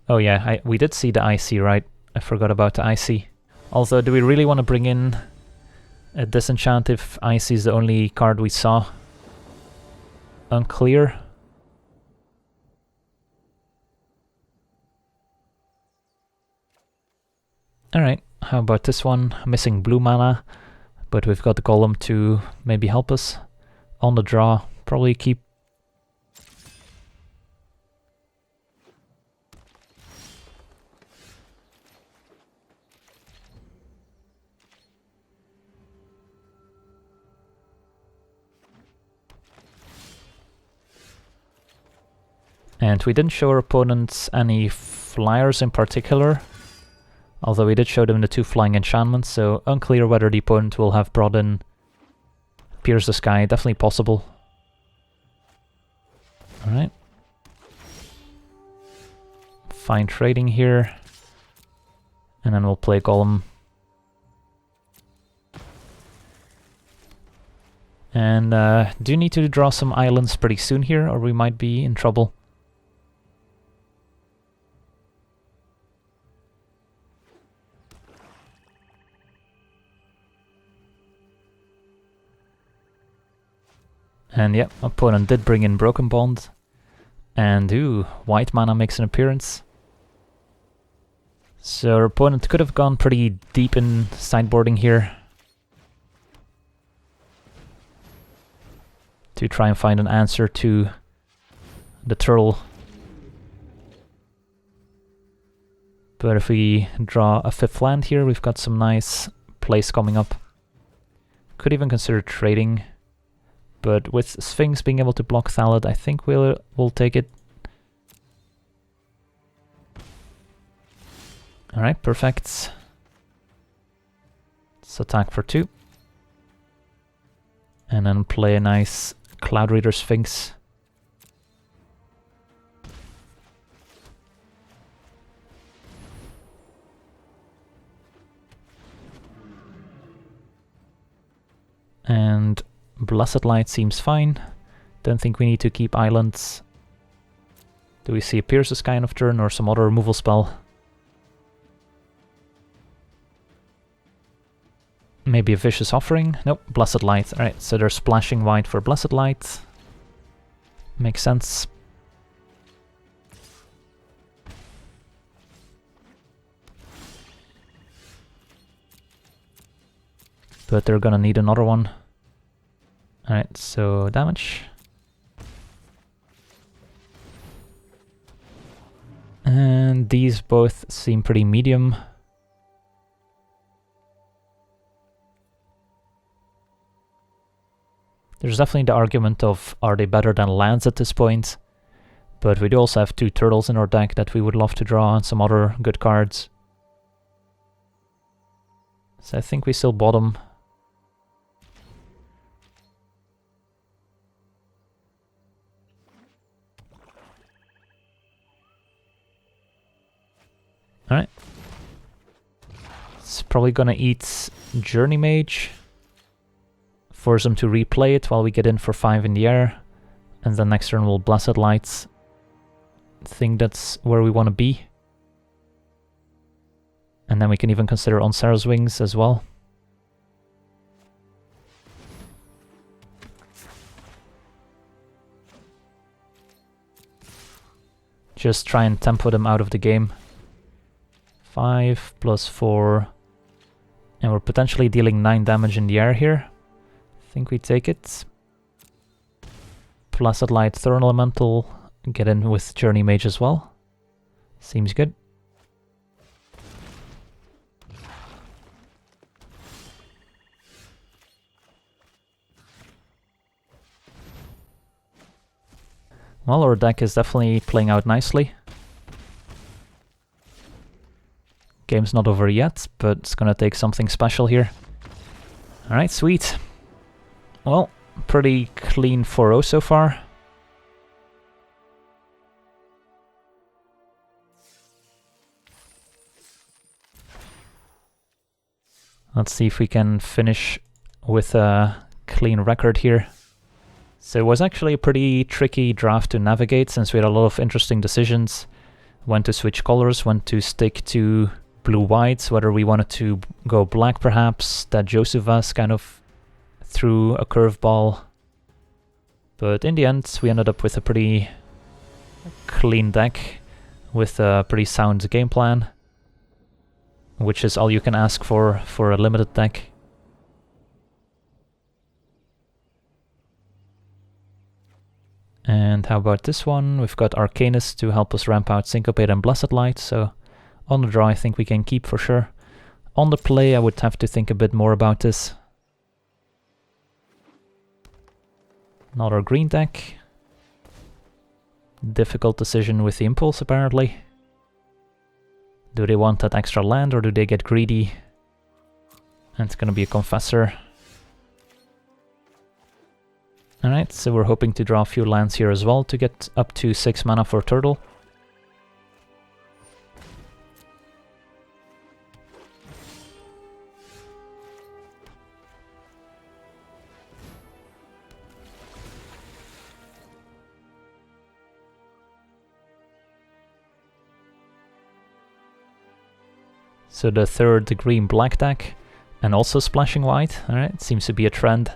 Oh yeah, we did see the IC, right? I forgot about the IC. Although, do we really want to bring in a disenchant if IC is the only card we saw? Unclear. Alright, how about this one? Missing blue mana, but we've got the Golem to maybe help us. On the draw, probably keep. And we didn't show our opponents any flyers in particular, although we did show them the 2 flying enchantments, so unclear whether the opponent will have brought in Pierce the Sky. Definitely possible. Alright. Fine trading here. And then we'll play Golem. And do need to draw some islands pretty soon here, or we might be in trouble. And yep, opponent did bring in Broken Bond. And ooh, white mana makes an appearance. So our opponent could have gone pretty deep in sideboarding here to try and find an answer to the turtle. But if we draw a 5th land here, we've got some nice plays coming up. Could even consider trading. But with Sphinx being able to block Thallid, I think we'll take it. Alright, perfect. Let's attack for 2. And then play a nice Cloud Reader Sphinx. And Blessed Light seems fine. Don't think we need to keep islands. Do we see a Pierce the Sky end of turn or some other removal spell? Maybe a Vicious Offering? Nope, Blessed Light. Alright, so they're splashing white for Blessed Light. Makes sense. But they're gonna need another one. Alright, so damage. And these both seem pretty medium. There's definitely the argument of, are they better than lands at this point? But we do also have 2 turtles in our deck that we would love to draw and some other good cards. So I think we still bottom. Alright. It's probably gonna eat Journey Mage. Force them to replay it while we get in for 5 in the air. And then next turn we'll Blessed Lights. I think that's where we want to be. And then we can even consider On Sarah's Wings as well. Just try and tempo them out of the game. 5 plus 4. And we're potentially dealing 9 damage in the air here. I think we take it. Blessed Light, Thorn Elemental. Get in with Journey Mage as well. Seems good. Well, our deck is definitely playing out nicely. Game's not over yet, but it's gonna take something special here. Alright, sweet. Well, pretty clean 4-0 so far. Let's see if we can finish with a clean record here. So it was actually a pretty tricky draft to navigate since we had a lot of interesting decisions. When to switch colors, when to stick to blue-whites, whether we wanted to go black perhaps. That Josephus kind of threw a curveball. But in the end, we ended up with a pretty clean deck with a pretty sound game plan, which is all you can ask for a limited deck. And how about this one? We've got Arcanist to help us ramp out Syncopate and Blessed Light, so on the draw I think we can keep for sure. On the play I would have to think a bit more about this. Another green deck. Difficult decision with the Impulse apparently. Do they want that extra land or do they get greedy? And it's gonna be a Confessor. Alright, so we're hoping to draw a few lands here as well to get up to 6 mana for Turtle. So the third green-black deck, and also splashing white. Alright, seems to be a trend.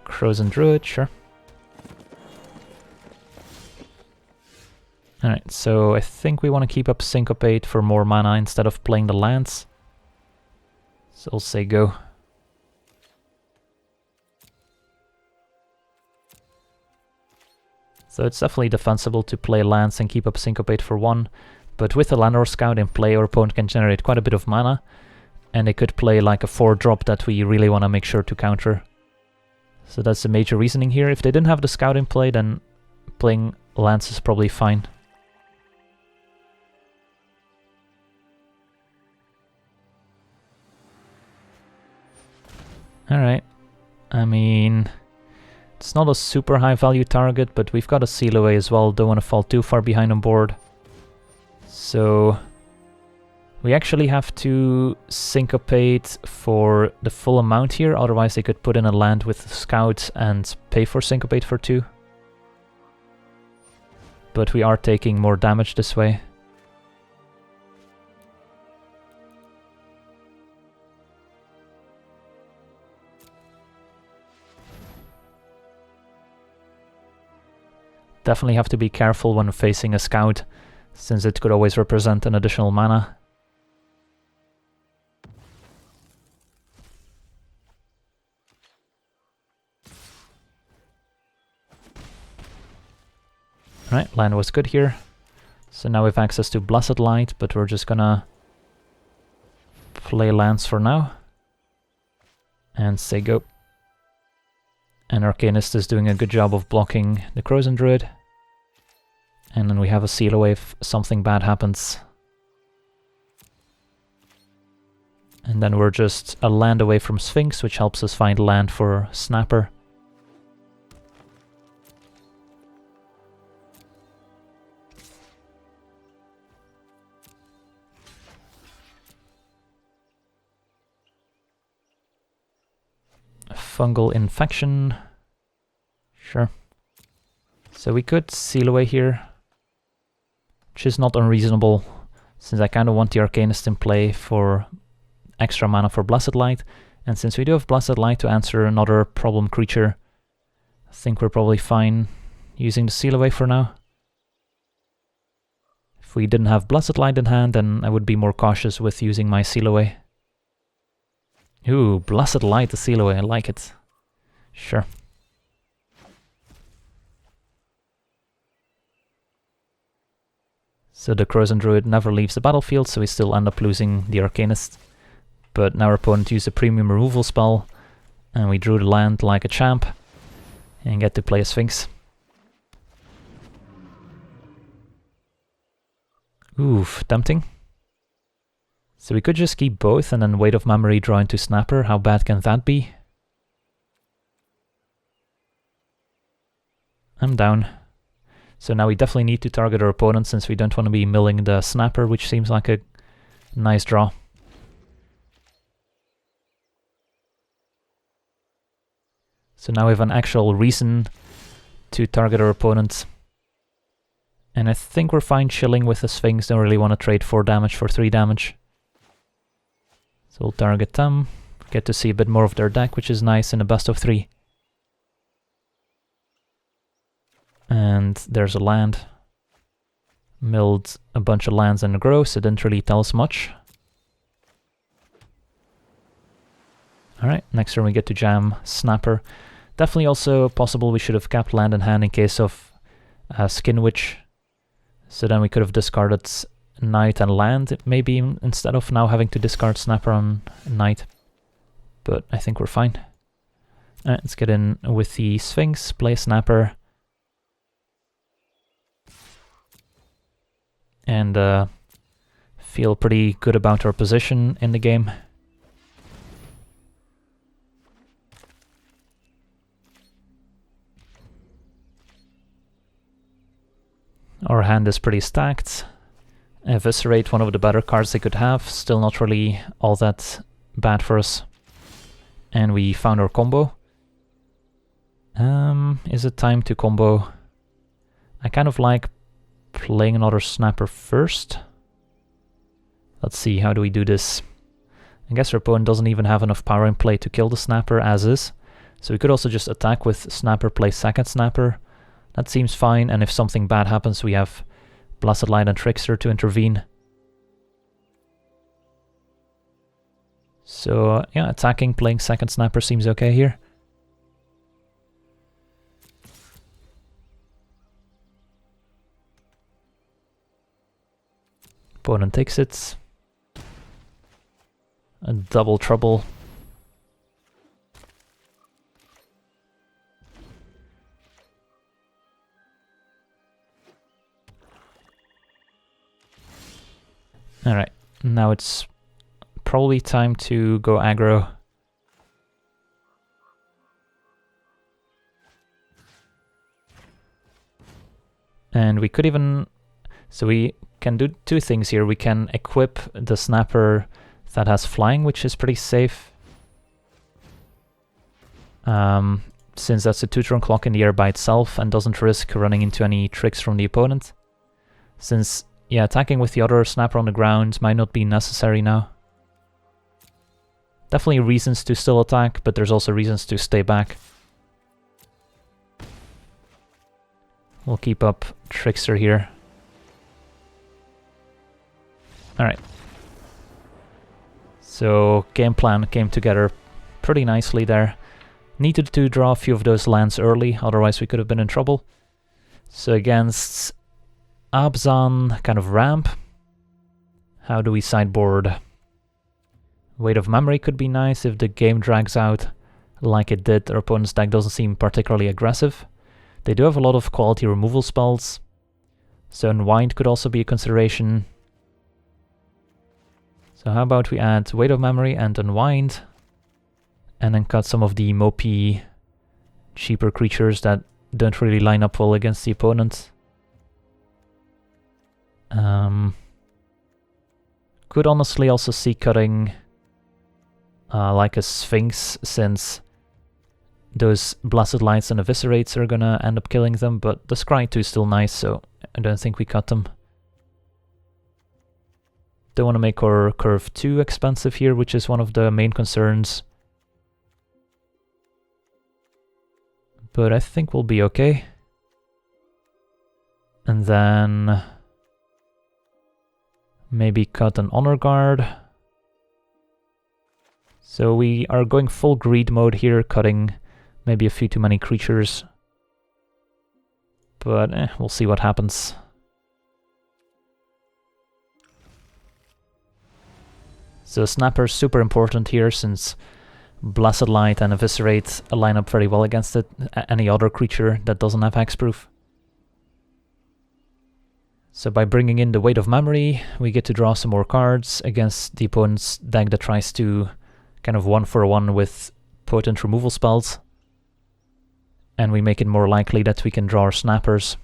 Frozen Druid, sure. Alright, so I think we want to keep up Syncopate for more mana instead of playing the lands. So I'll say go. So it's definitely defensible to play lands and keep up Syncopate for 1, but with the Landor Scout in play, our opponent can generate quite a bit of mana, and they could play like a 4-drop that we really want to make sure to counter. So that's the major reasoning here. If they didn't have the Scout in play, then playing lands is probably fine. Alright, I mean, it's not a super high value target, but we've got a Seal Away as well, don't want to fall too far behind on board. So we actually have to Syncopate for the full amount here, otherwise they could put in a land with Scout and pay for Syncopate for 2. But we are taking more damage this way. Definitely have to be careful when facing a Scout, since it could always represent an additional mana. Right, land was good here. So now we have access to Blessed Light, but we're just gonna play lands for now. And say go. And Arcanist is doing a good job of blocking the Frozen Druid. And then we have a Seal Away if something bad happens. And then we're just a land away from Sphinx, which helps us find land for Snapper. Fungal Infection. Sure. So we could Seal Away here, which is not unreasonable, since I kind of want the Arcanist in play for extra mana for Blessed Light, and since we do have Blessed Light to answer another problem creature, I think we're probably fine using the Seal Away for now. If we didn't have Blessed Light in hand, then I would be more cautious with using my Seal Away. Ooh, Blessed Light, the Seal Away, I like it. Sure. So the Frozen Druid never leaves the battlefield, so we still end up losing the Arcanist. But now our opponent used a premium removal spell, and we drew the land like a champ, and get to play a Sphinx. Oof, tempting. So we could just keep both and then Weight of Memory draw into Snapper. How bad can that be? I'm down. So now we definitely need to target our opponent since we don't want to be milling the Snapper, which seems like a nice draw. So now we have an actual reason to target our opponent. And I think we're fine chilling with the Sphinx, don't really want to trade 4 damage for 3 damage. So we'll target them, get to see a bit more of their deck, which is nice in a best of 3. And there's a land. Milled a bunch of lands in a grow, so it didn't really tell us much. Alright, next turn we get to jam Snapper. Definitely also possible we should have kept land in hand in case of Skin Witch. So then we could have discarded Knight and land, maybe instead of now having to discard Snapper on Knight. But I think we're fine. Alright, let's get in with the Sphinx, play Snapper. And feel pretty good about our position in the game. Our hand is pretty stacked. Eviscerate, one of the better cards they could have, still not really all that bad for us. And we found our combo. Is it time to combo? I kind of like playing another Snapper first. Let's see, how do we do this? I guess our opponent doesn't even have enough power in play to kill the Snapper as is. So we could also just attack with Snapper, play second Snapper. That seems fine, and if something bad happens, we have Blessed Light and Trickster to intervene. So yeah, attacking, playing second Snapper seems okay here. Opponent takes it. A double trouble. Alright, now it's probably time to go aggro. And we could even... So we can do 2 things here. We can equip the Snapper that has flying, which is pretty safe. Since that's a 2-turn clock in the air by itself and doesn't risk running into any tricks from the opponent. Since, yeah, attacking with the other Snapper on the ground might not be necessary now. Definitely reasons to still attack, but there's also reasons to stay back. We'll keep up Trickster here. Alright. So, game plan came together pretty nicely there. Needed to draw a few of those lands early, otherwise we could have been in trouble. So against Abzan, kind of ramp. How do we sideboard? Weight of Memory could be nice if the game drags out like it did. Our opponent's deck doesn't seem particularly aggressive. They do have a lot of quality removal spells, so Unwind could also be a consideration. So how about we add Weight of Memory and Unwind, and then cut some of the mopey, cheaper creatures that don't really line up well against the opponent. Could honestly also see cutting like a Sphinx, since those Blessed Lights and Eviscerates are gonna end up killing them, but the Scry 2 is still nice, so I don't think we cut them. Don't want to make our curve too expensive here, which is one of the main concerns. But I think we'll be okay. And then maybe cut an Honor Guard. So we are going full greed mode here, cutting maybe a few too many creatures. But we'll see what happens. So Snapper's super important here, since Blessed Light and Eviscerate line up very well against it. Any other creature that doesn't have hexproof. So by bringing in the Weight of Memory, we get to draw some more cards against the opponent's deck that tries to kind of 1-for-1 with potent removal spells. And we make it more likely that we can draw our snappers.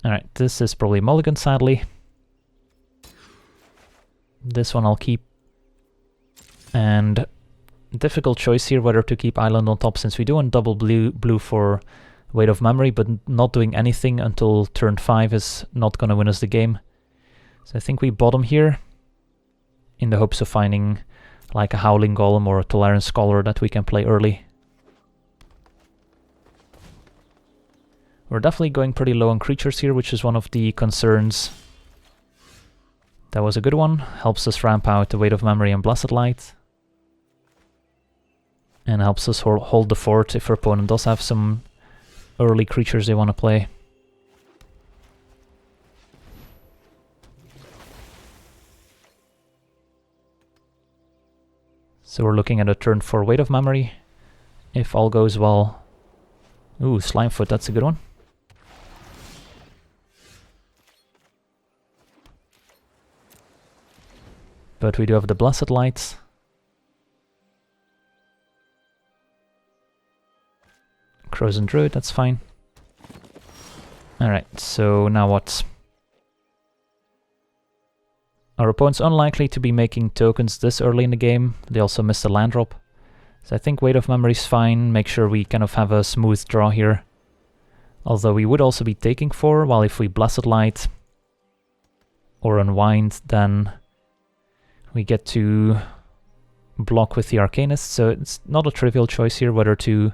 Alright, this is probably mulligan, sadly. This one I'll keep. And difficult choice here whether to keep Island on top, since we do want double blue for Weight of Memory, but not doing anything until turn 5 is not going to win us the game. So I think we bottom here in the hopes of finding like a Howling Golem or a Tolarian Scholar that we can play early. We're definitely going pretty low on creatures here, which is one of the concerns. That was a good one. Helps us ramp out the Weight of Memory and Blessed Light. And helps us hold the fort if our opponent does have some early creatures they want to play. So we're looking at a turn 4 Weight of Memory. If all goes well. Ooh, Slimefoot, that's a good one. But we do have the Blessed Light. Crows and Druid, that's fine. Alright, so now what? Our opponent's unlikely to be making tokens this early in the game. They also missed a land drop. So I think Weight of Memory is fine. Make sure we kind of have a smooth draw here. Although we would also be taking 4, while if we Blessed Light or Unwind, then we get to block with the Arcanist. So it's not a trivial choice here whether to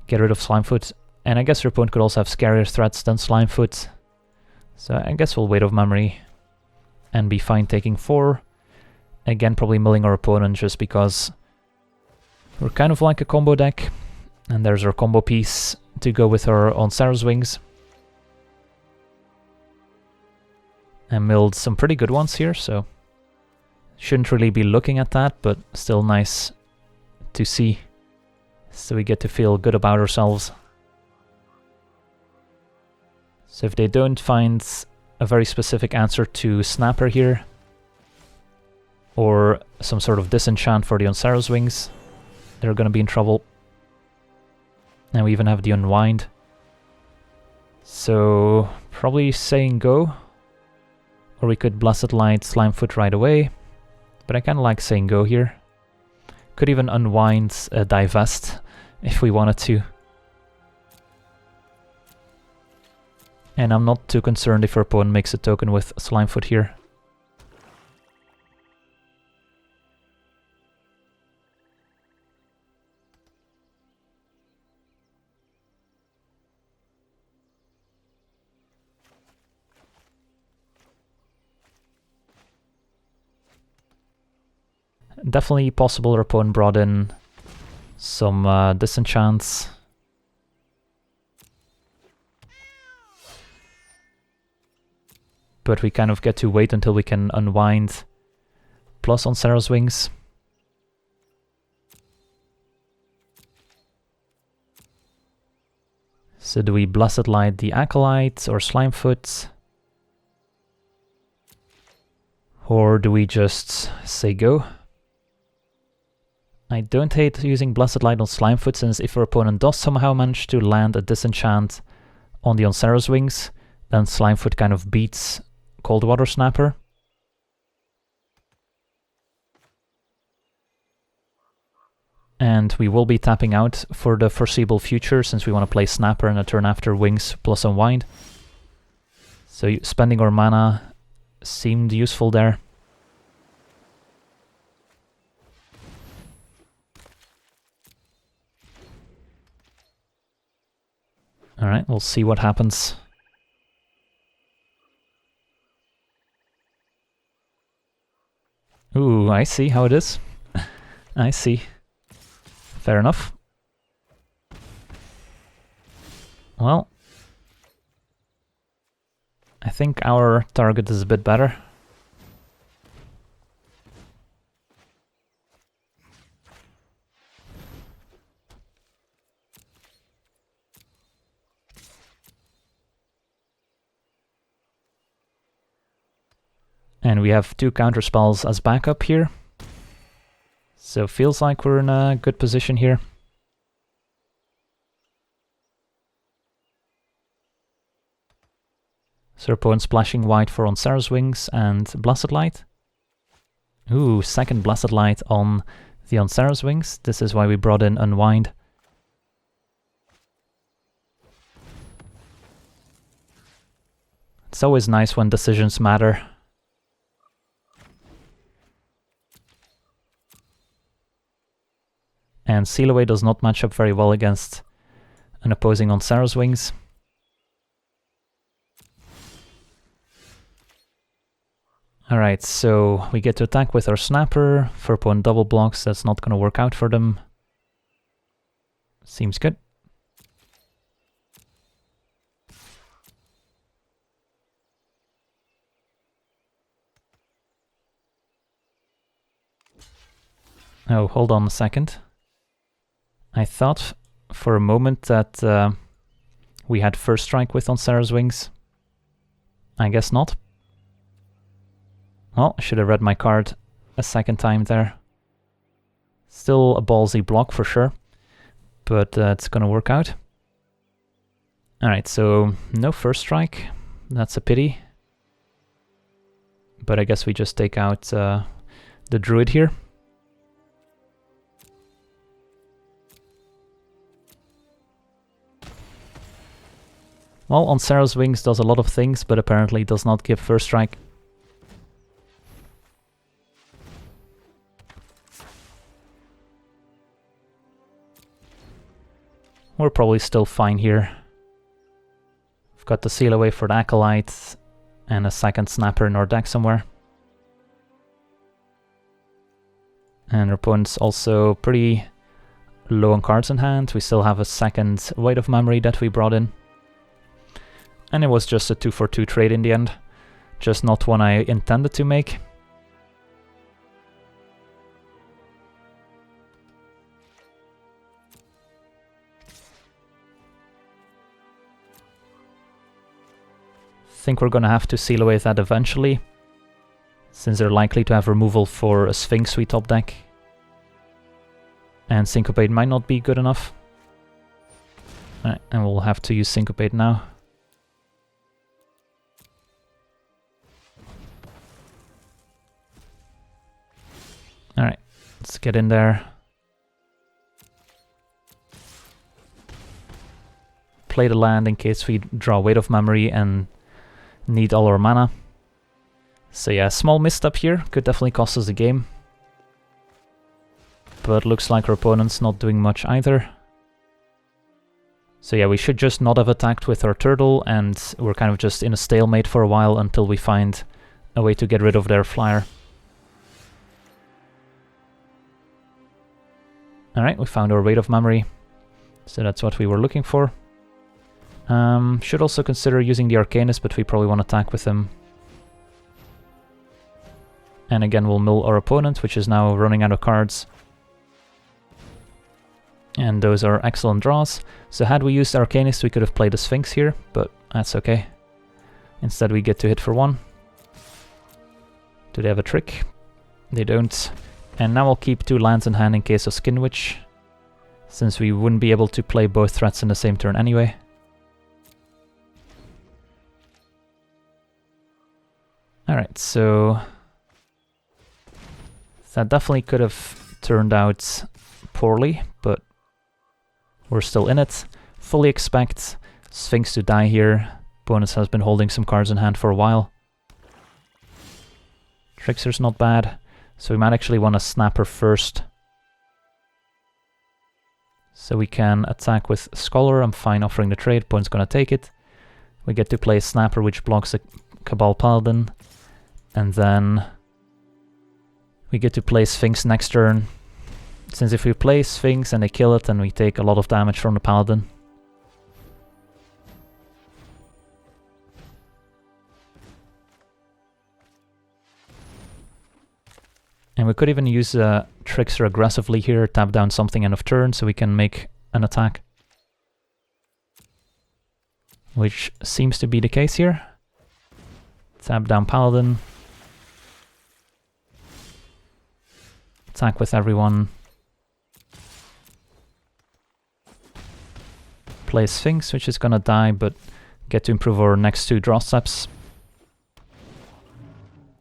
get rid of Slimefoot. And I guess your opponent could also have scarier threats than Slimefoot. So I guess we'll Weight of Memory and be fine taking 4. Again, probably milling our opponent just because we're kind of like a combo deck. And there's our combo piece to go with our on Sarah's Wings. And milled some pretty good ones here, so shouldn't really be looking at that, but still nice to see. So we get to feel good about ourselves. So if they don't find a very specific answer to Snapper here, or some sort of disenchant for the Onsara's Wings, they're going to be in trouble. And we even have the Unwind. So probably saying go. Or we could Blessed Light Slimefoot right away. But I kind of like saying go here. Could even Unwind Divest if we wanted to. And I'm not too concerned if our opponent makes a token with Slimefoot here. Definitely possible our opponent brought in some disenchants. But we kind of get to wait until we can Unwind plus on Sarah's Wings. So do we Blessed Light the Acolyte or Slimefoot? Or do we just say go? I don't hate using Blessed Light on Slimefoot, since if our opponent does somehow manage to land a disenchant on the Onsara's Wings, then Slimefoot kind of beats Cold Water Snapper. And we will be tapping out for the foreseeable future, since we want to play Snapper in a turn after Wings plus Unwind. So spending our mana seemed useful there. Alright, we'll see what happens. Ooh, I see how it is. I see. Fair enough. Well, I think our target is a bit better. And we have 2 counterspells as backup here. So feels like we're in a good position here. So opponent splashing white for Onsera's Wings and Blessed Light. Ooh, second Blessed Light on the Onsera's Wings. This is why we brought in Unwind. It's always nice when decisions matter. And Seal Away does not match up very well against an opposing Onsera's Wings. Alright, so we get to attack with our Snapper. For opponent double blocks, that's not going to work out for them. Seems good. Oh, hold on a second. I thought for a moment that we had first strike with Onsera's Wings. I guess not. Well, I should have read my card a second time there. Still a ballsy block for sure, but it's gonna work out. Alright, so no first strike. That's a pity. But I guess we just take out the Druid here. Well, Onsera's Wings does a lot of things, but apparently does not give first strike. We're probably still fine here. We've got the Seal Away for the Acolyte and a second Snapper in our deck somewhere. And our opponent's also pretty low on cards in hand. We still have a second Weight of Memory that we brought in. And it was just a 2-for-2 trade in the end. Just not one I intended to make. Think we're gonna have to seal away that eventually, since they're likely to have removal for a Sphinx we top deck. And Syncopate might not be good enough. Alright, and we'll have to use Syncopate now. Alright, let's get in there. Play the land in case we draw Weight of Memory and need all our mana. So yeah, small misstep here, could definitely cost us the game. But looks like our opponent's not doing much either. So yeah, we should just not have attacked with our turtle, and we're kind of just in a stalemate for a while until we find a way to get rid of their flyer. Alright, we found our Weight of Memory. So that's what we were looking for. Should also consider using the Arcanist, but we probably want to attack with him. And again, we'll mill our opponent, which is now running out of cards. And those are excellent draws. So had we used Arcanist, we could have played a Sphinx here, but that's okay. Instead, we get to hit for 1. Do they have a trick? They don't. And now I'll keep 2 lands in hand in case of Skin Witch, since we wouldn't be able to play both threats in the same turn anyway. Alright, so that definitely could have turned out poorly, but we're still in it. Fully expect Sphinx to die here. Bonus has been holding some cards in hand for a while. Trickster's not bad, so we might actually want to Snapper first. So we can attack with Scholar. I'm fine offering the trade, opponent's gonna take it. We get to play Snapper, which blocks a Cabal Paladin. And then we get to play Sphinx next turn. Since if we play Sphinx and they kill it, then we take a lot of damage from the Paladin. And we could even use Trickster aggressively here, tap down something end of turn so we can make an attack. Which seems to be the case here. Tap down Paladin. attack with everyone. Play Sphinx, which is gonna die, but get to improve our next 2 draw steps.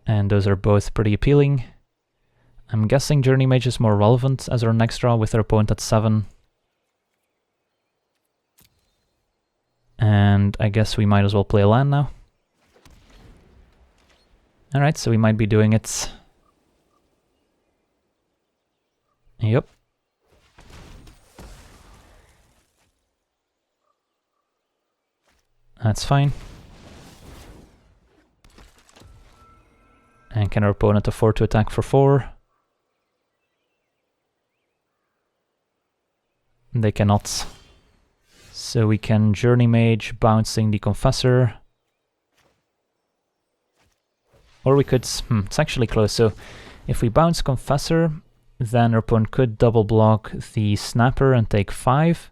And those are both pretty appealing. I'm guessing Journey Mage is more relevant as our next draw with our opponent at 7. And I guess we might as well play a land now. Alright, so we might be doing it. Yep. That's fine. And can our opponent afford to attack for 4? They cannot. So we can Journey Mage, bouncing the Confessor. Or we could... it's actually close. So if we bounce Confessor, then our opponent could double block the Snapper and take 5.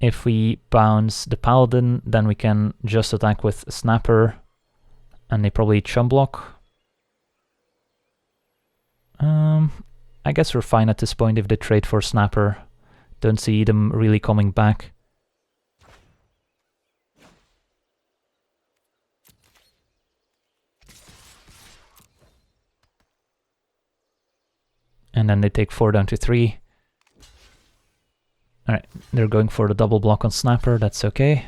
If we bounce the Paladin, then we can just attack with Snapper, and they probably chum block. I guess we're fine at this point if they trade for Snapper. Don't see them really coming back. And then they take 4 down to 3. Alright, they're going for the double block on Snapper, that's okay.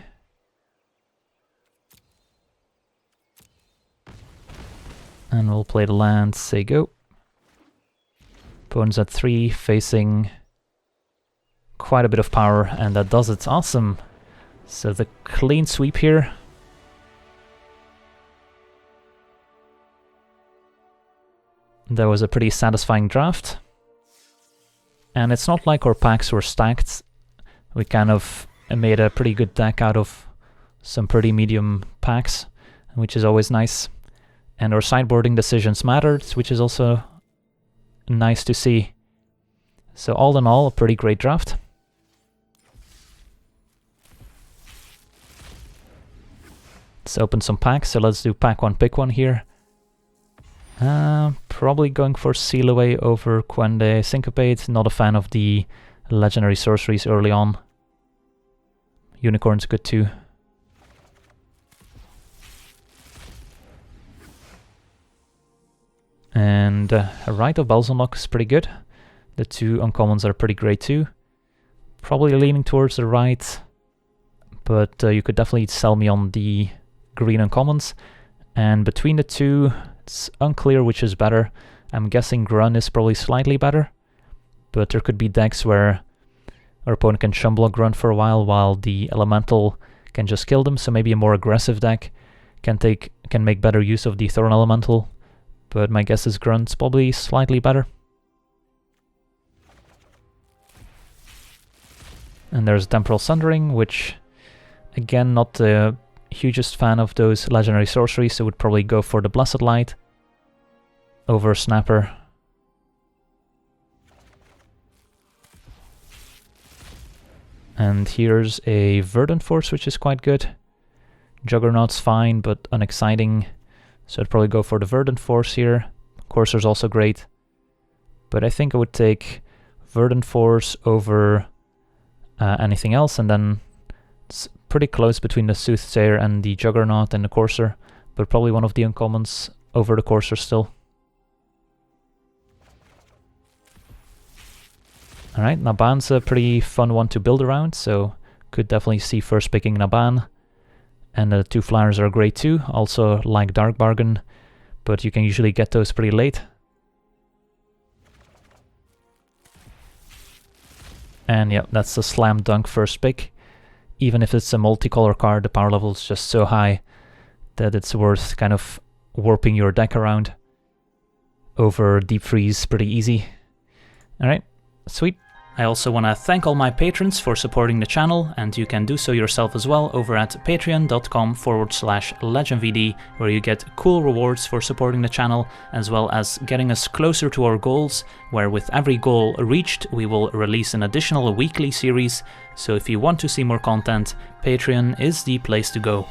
And we'll play the land, say go. Opponent's at 3, facing quite a bit of power, and that does it. Awesome! So the clean sweep here. That was a pretty satisfying draft. And it's not like our packs were stacked. We kind of made a pretty good deck out of some pretty medium packs, which is always nice. And our sideboarding decisions mattered, which is also nice to see. So all in all, a pretty great draft. Let's open some packs, so let's do pack 1, pick 1 here. Probably going for Seal Away over Quende Syncopate. Not a fan of the legendary sorceries early on. Unicorn's good too. And Rite of Belzenlock is pretty good. The 2 uncommons are pretty great too. Probably leaning towards the right, but you could definitely sell me on the green uncommons. And between the 2, it's unclear which is better. I'm guessing Grun is probably slightly better, but there could be decks where our opponent can chum block Grun for a while the Elemental can just kill them, so maybe a more aggressive deck can make better use of the Thorn Elemental, but my guess is Grunt's probably slightly better. And there's Temporal Sundering, which again not the hugest fan of those legendary sorceries, so would probably go for the Blessed Light over Snapper. And here's a Verdant Force, which is quite good. Juggernaut's fine, but unexciting, so I'd probably go for the Verdant Force here. Courser's also great, but I think I would take Verdant Force over anything else, and then it's pretty close between the Soothsayer and the Juggernaut and the Courser, but probably one of the uncommons over the Courser still. Alright, Naban's a pretty fun one to build around, so could definitely see first picking Naban. And the 2 flyers are great too, also like Dark Bargain, but you can usually get those pretty late. And yeah, that's a slam dunk first pick. Even if it's a multicolor card, the power level is just so high that it's worth kind of warping your deck around. Over Deep Freeze pretty easy. Alright, sweet. I also want to thank all my patrons for supporting the channel, and you can do so yourself as well over at patreon.com/LegenVD, where you get cool rewards for supporting the channel, as well as getting us closer to our goals, where with every goal reached we will release an additional weekly series. So if you want to see more content, Patreon is the place to go.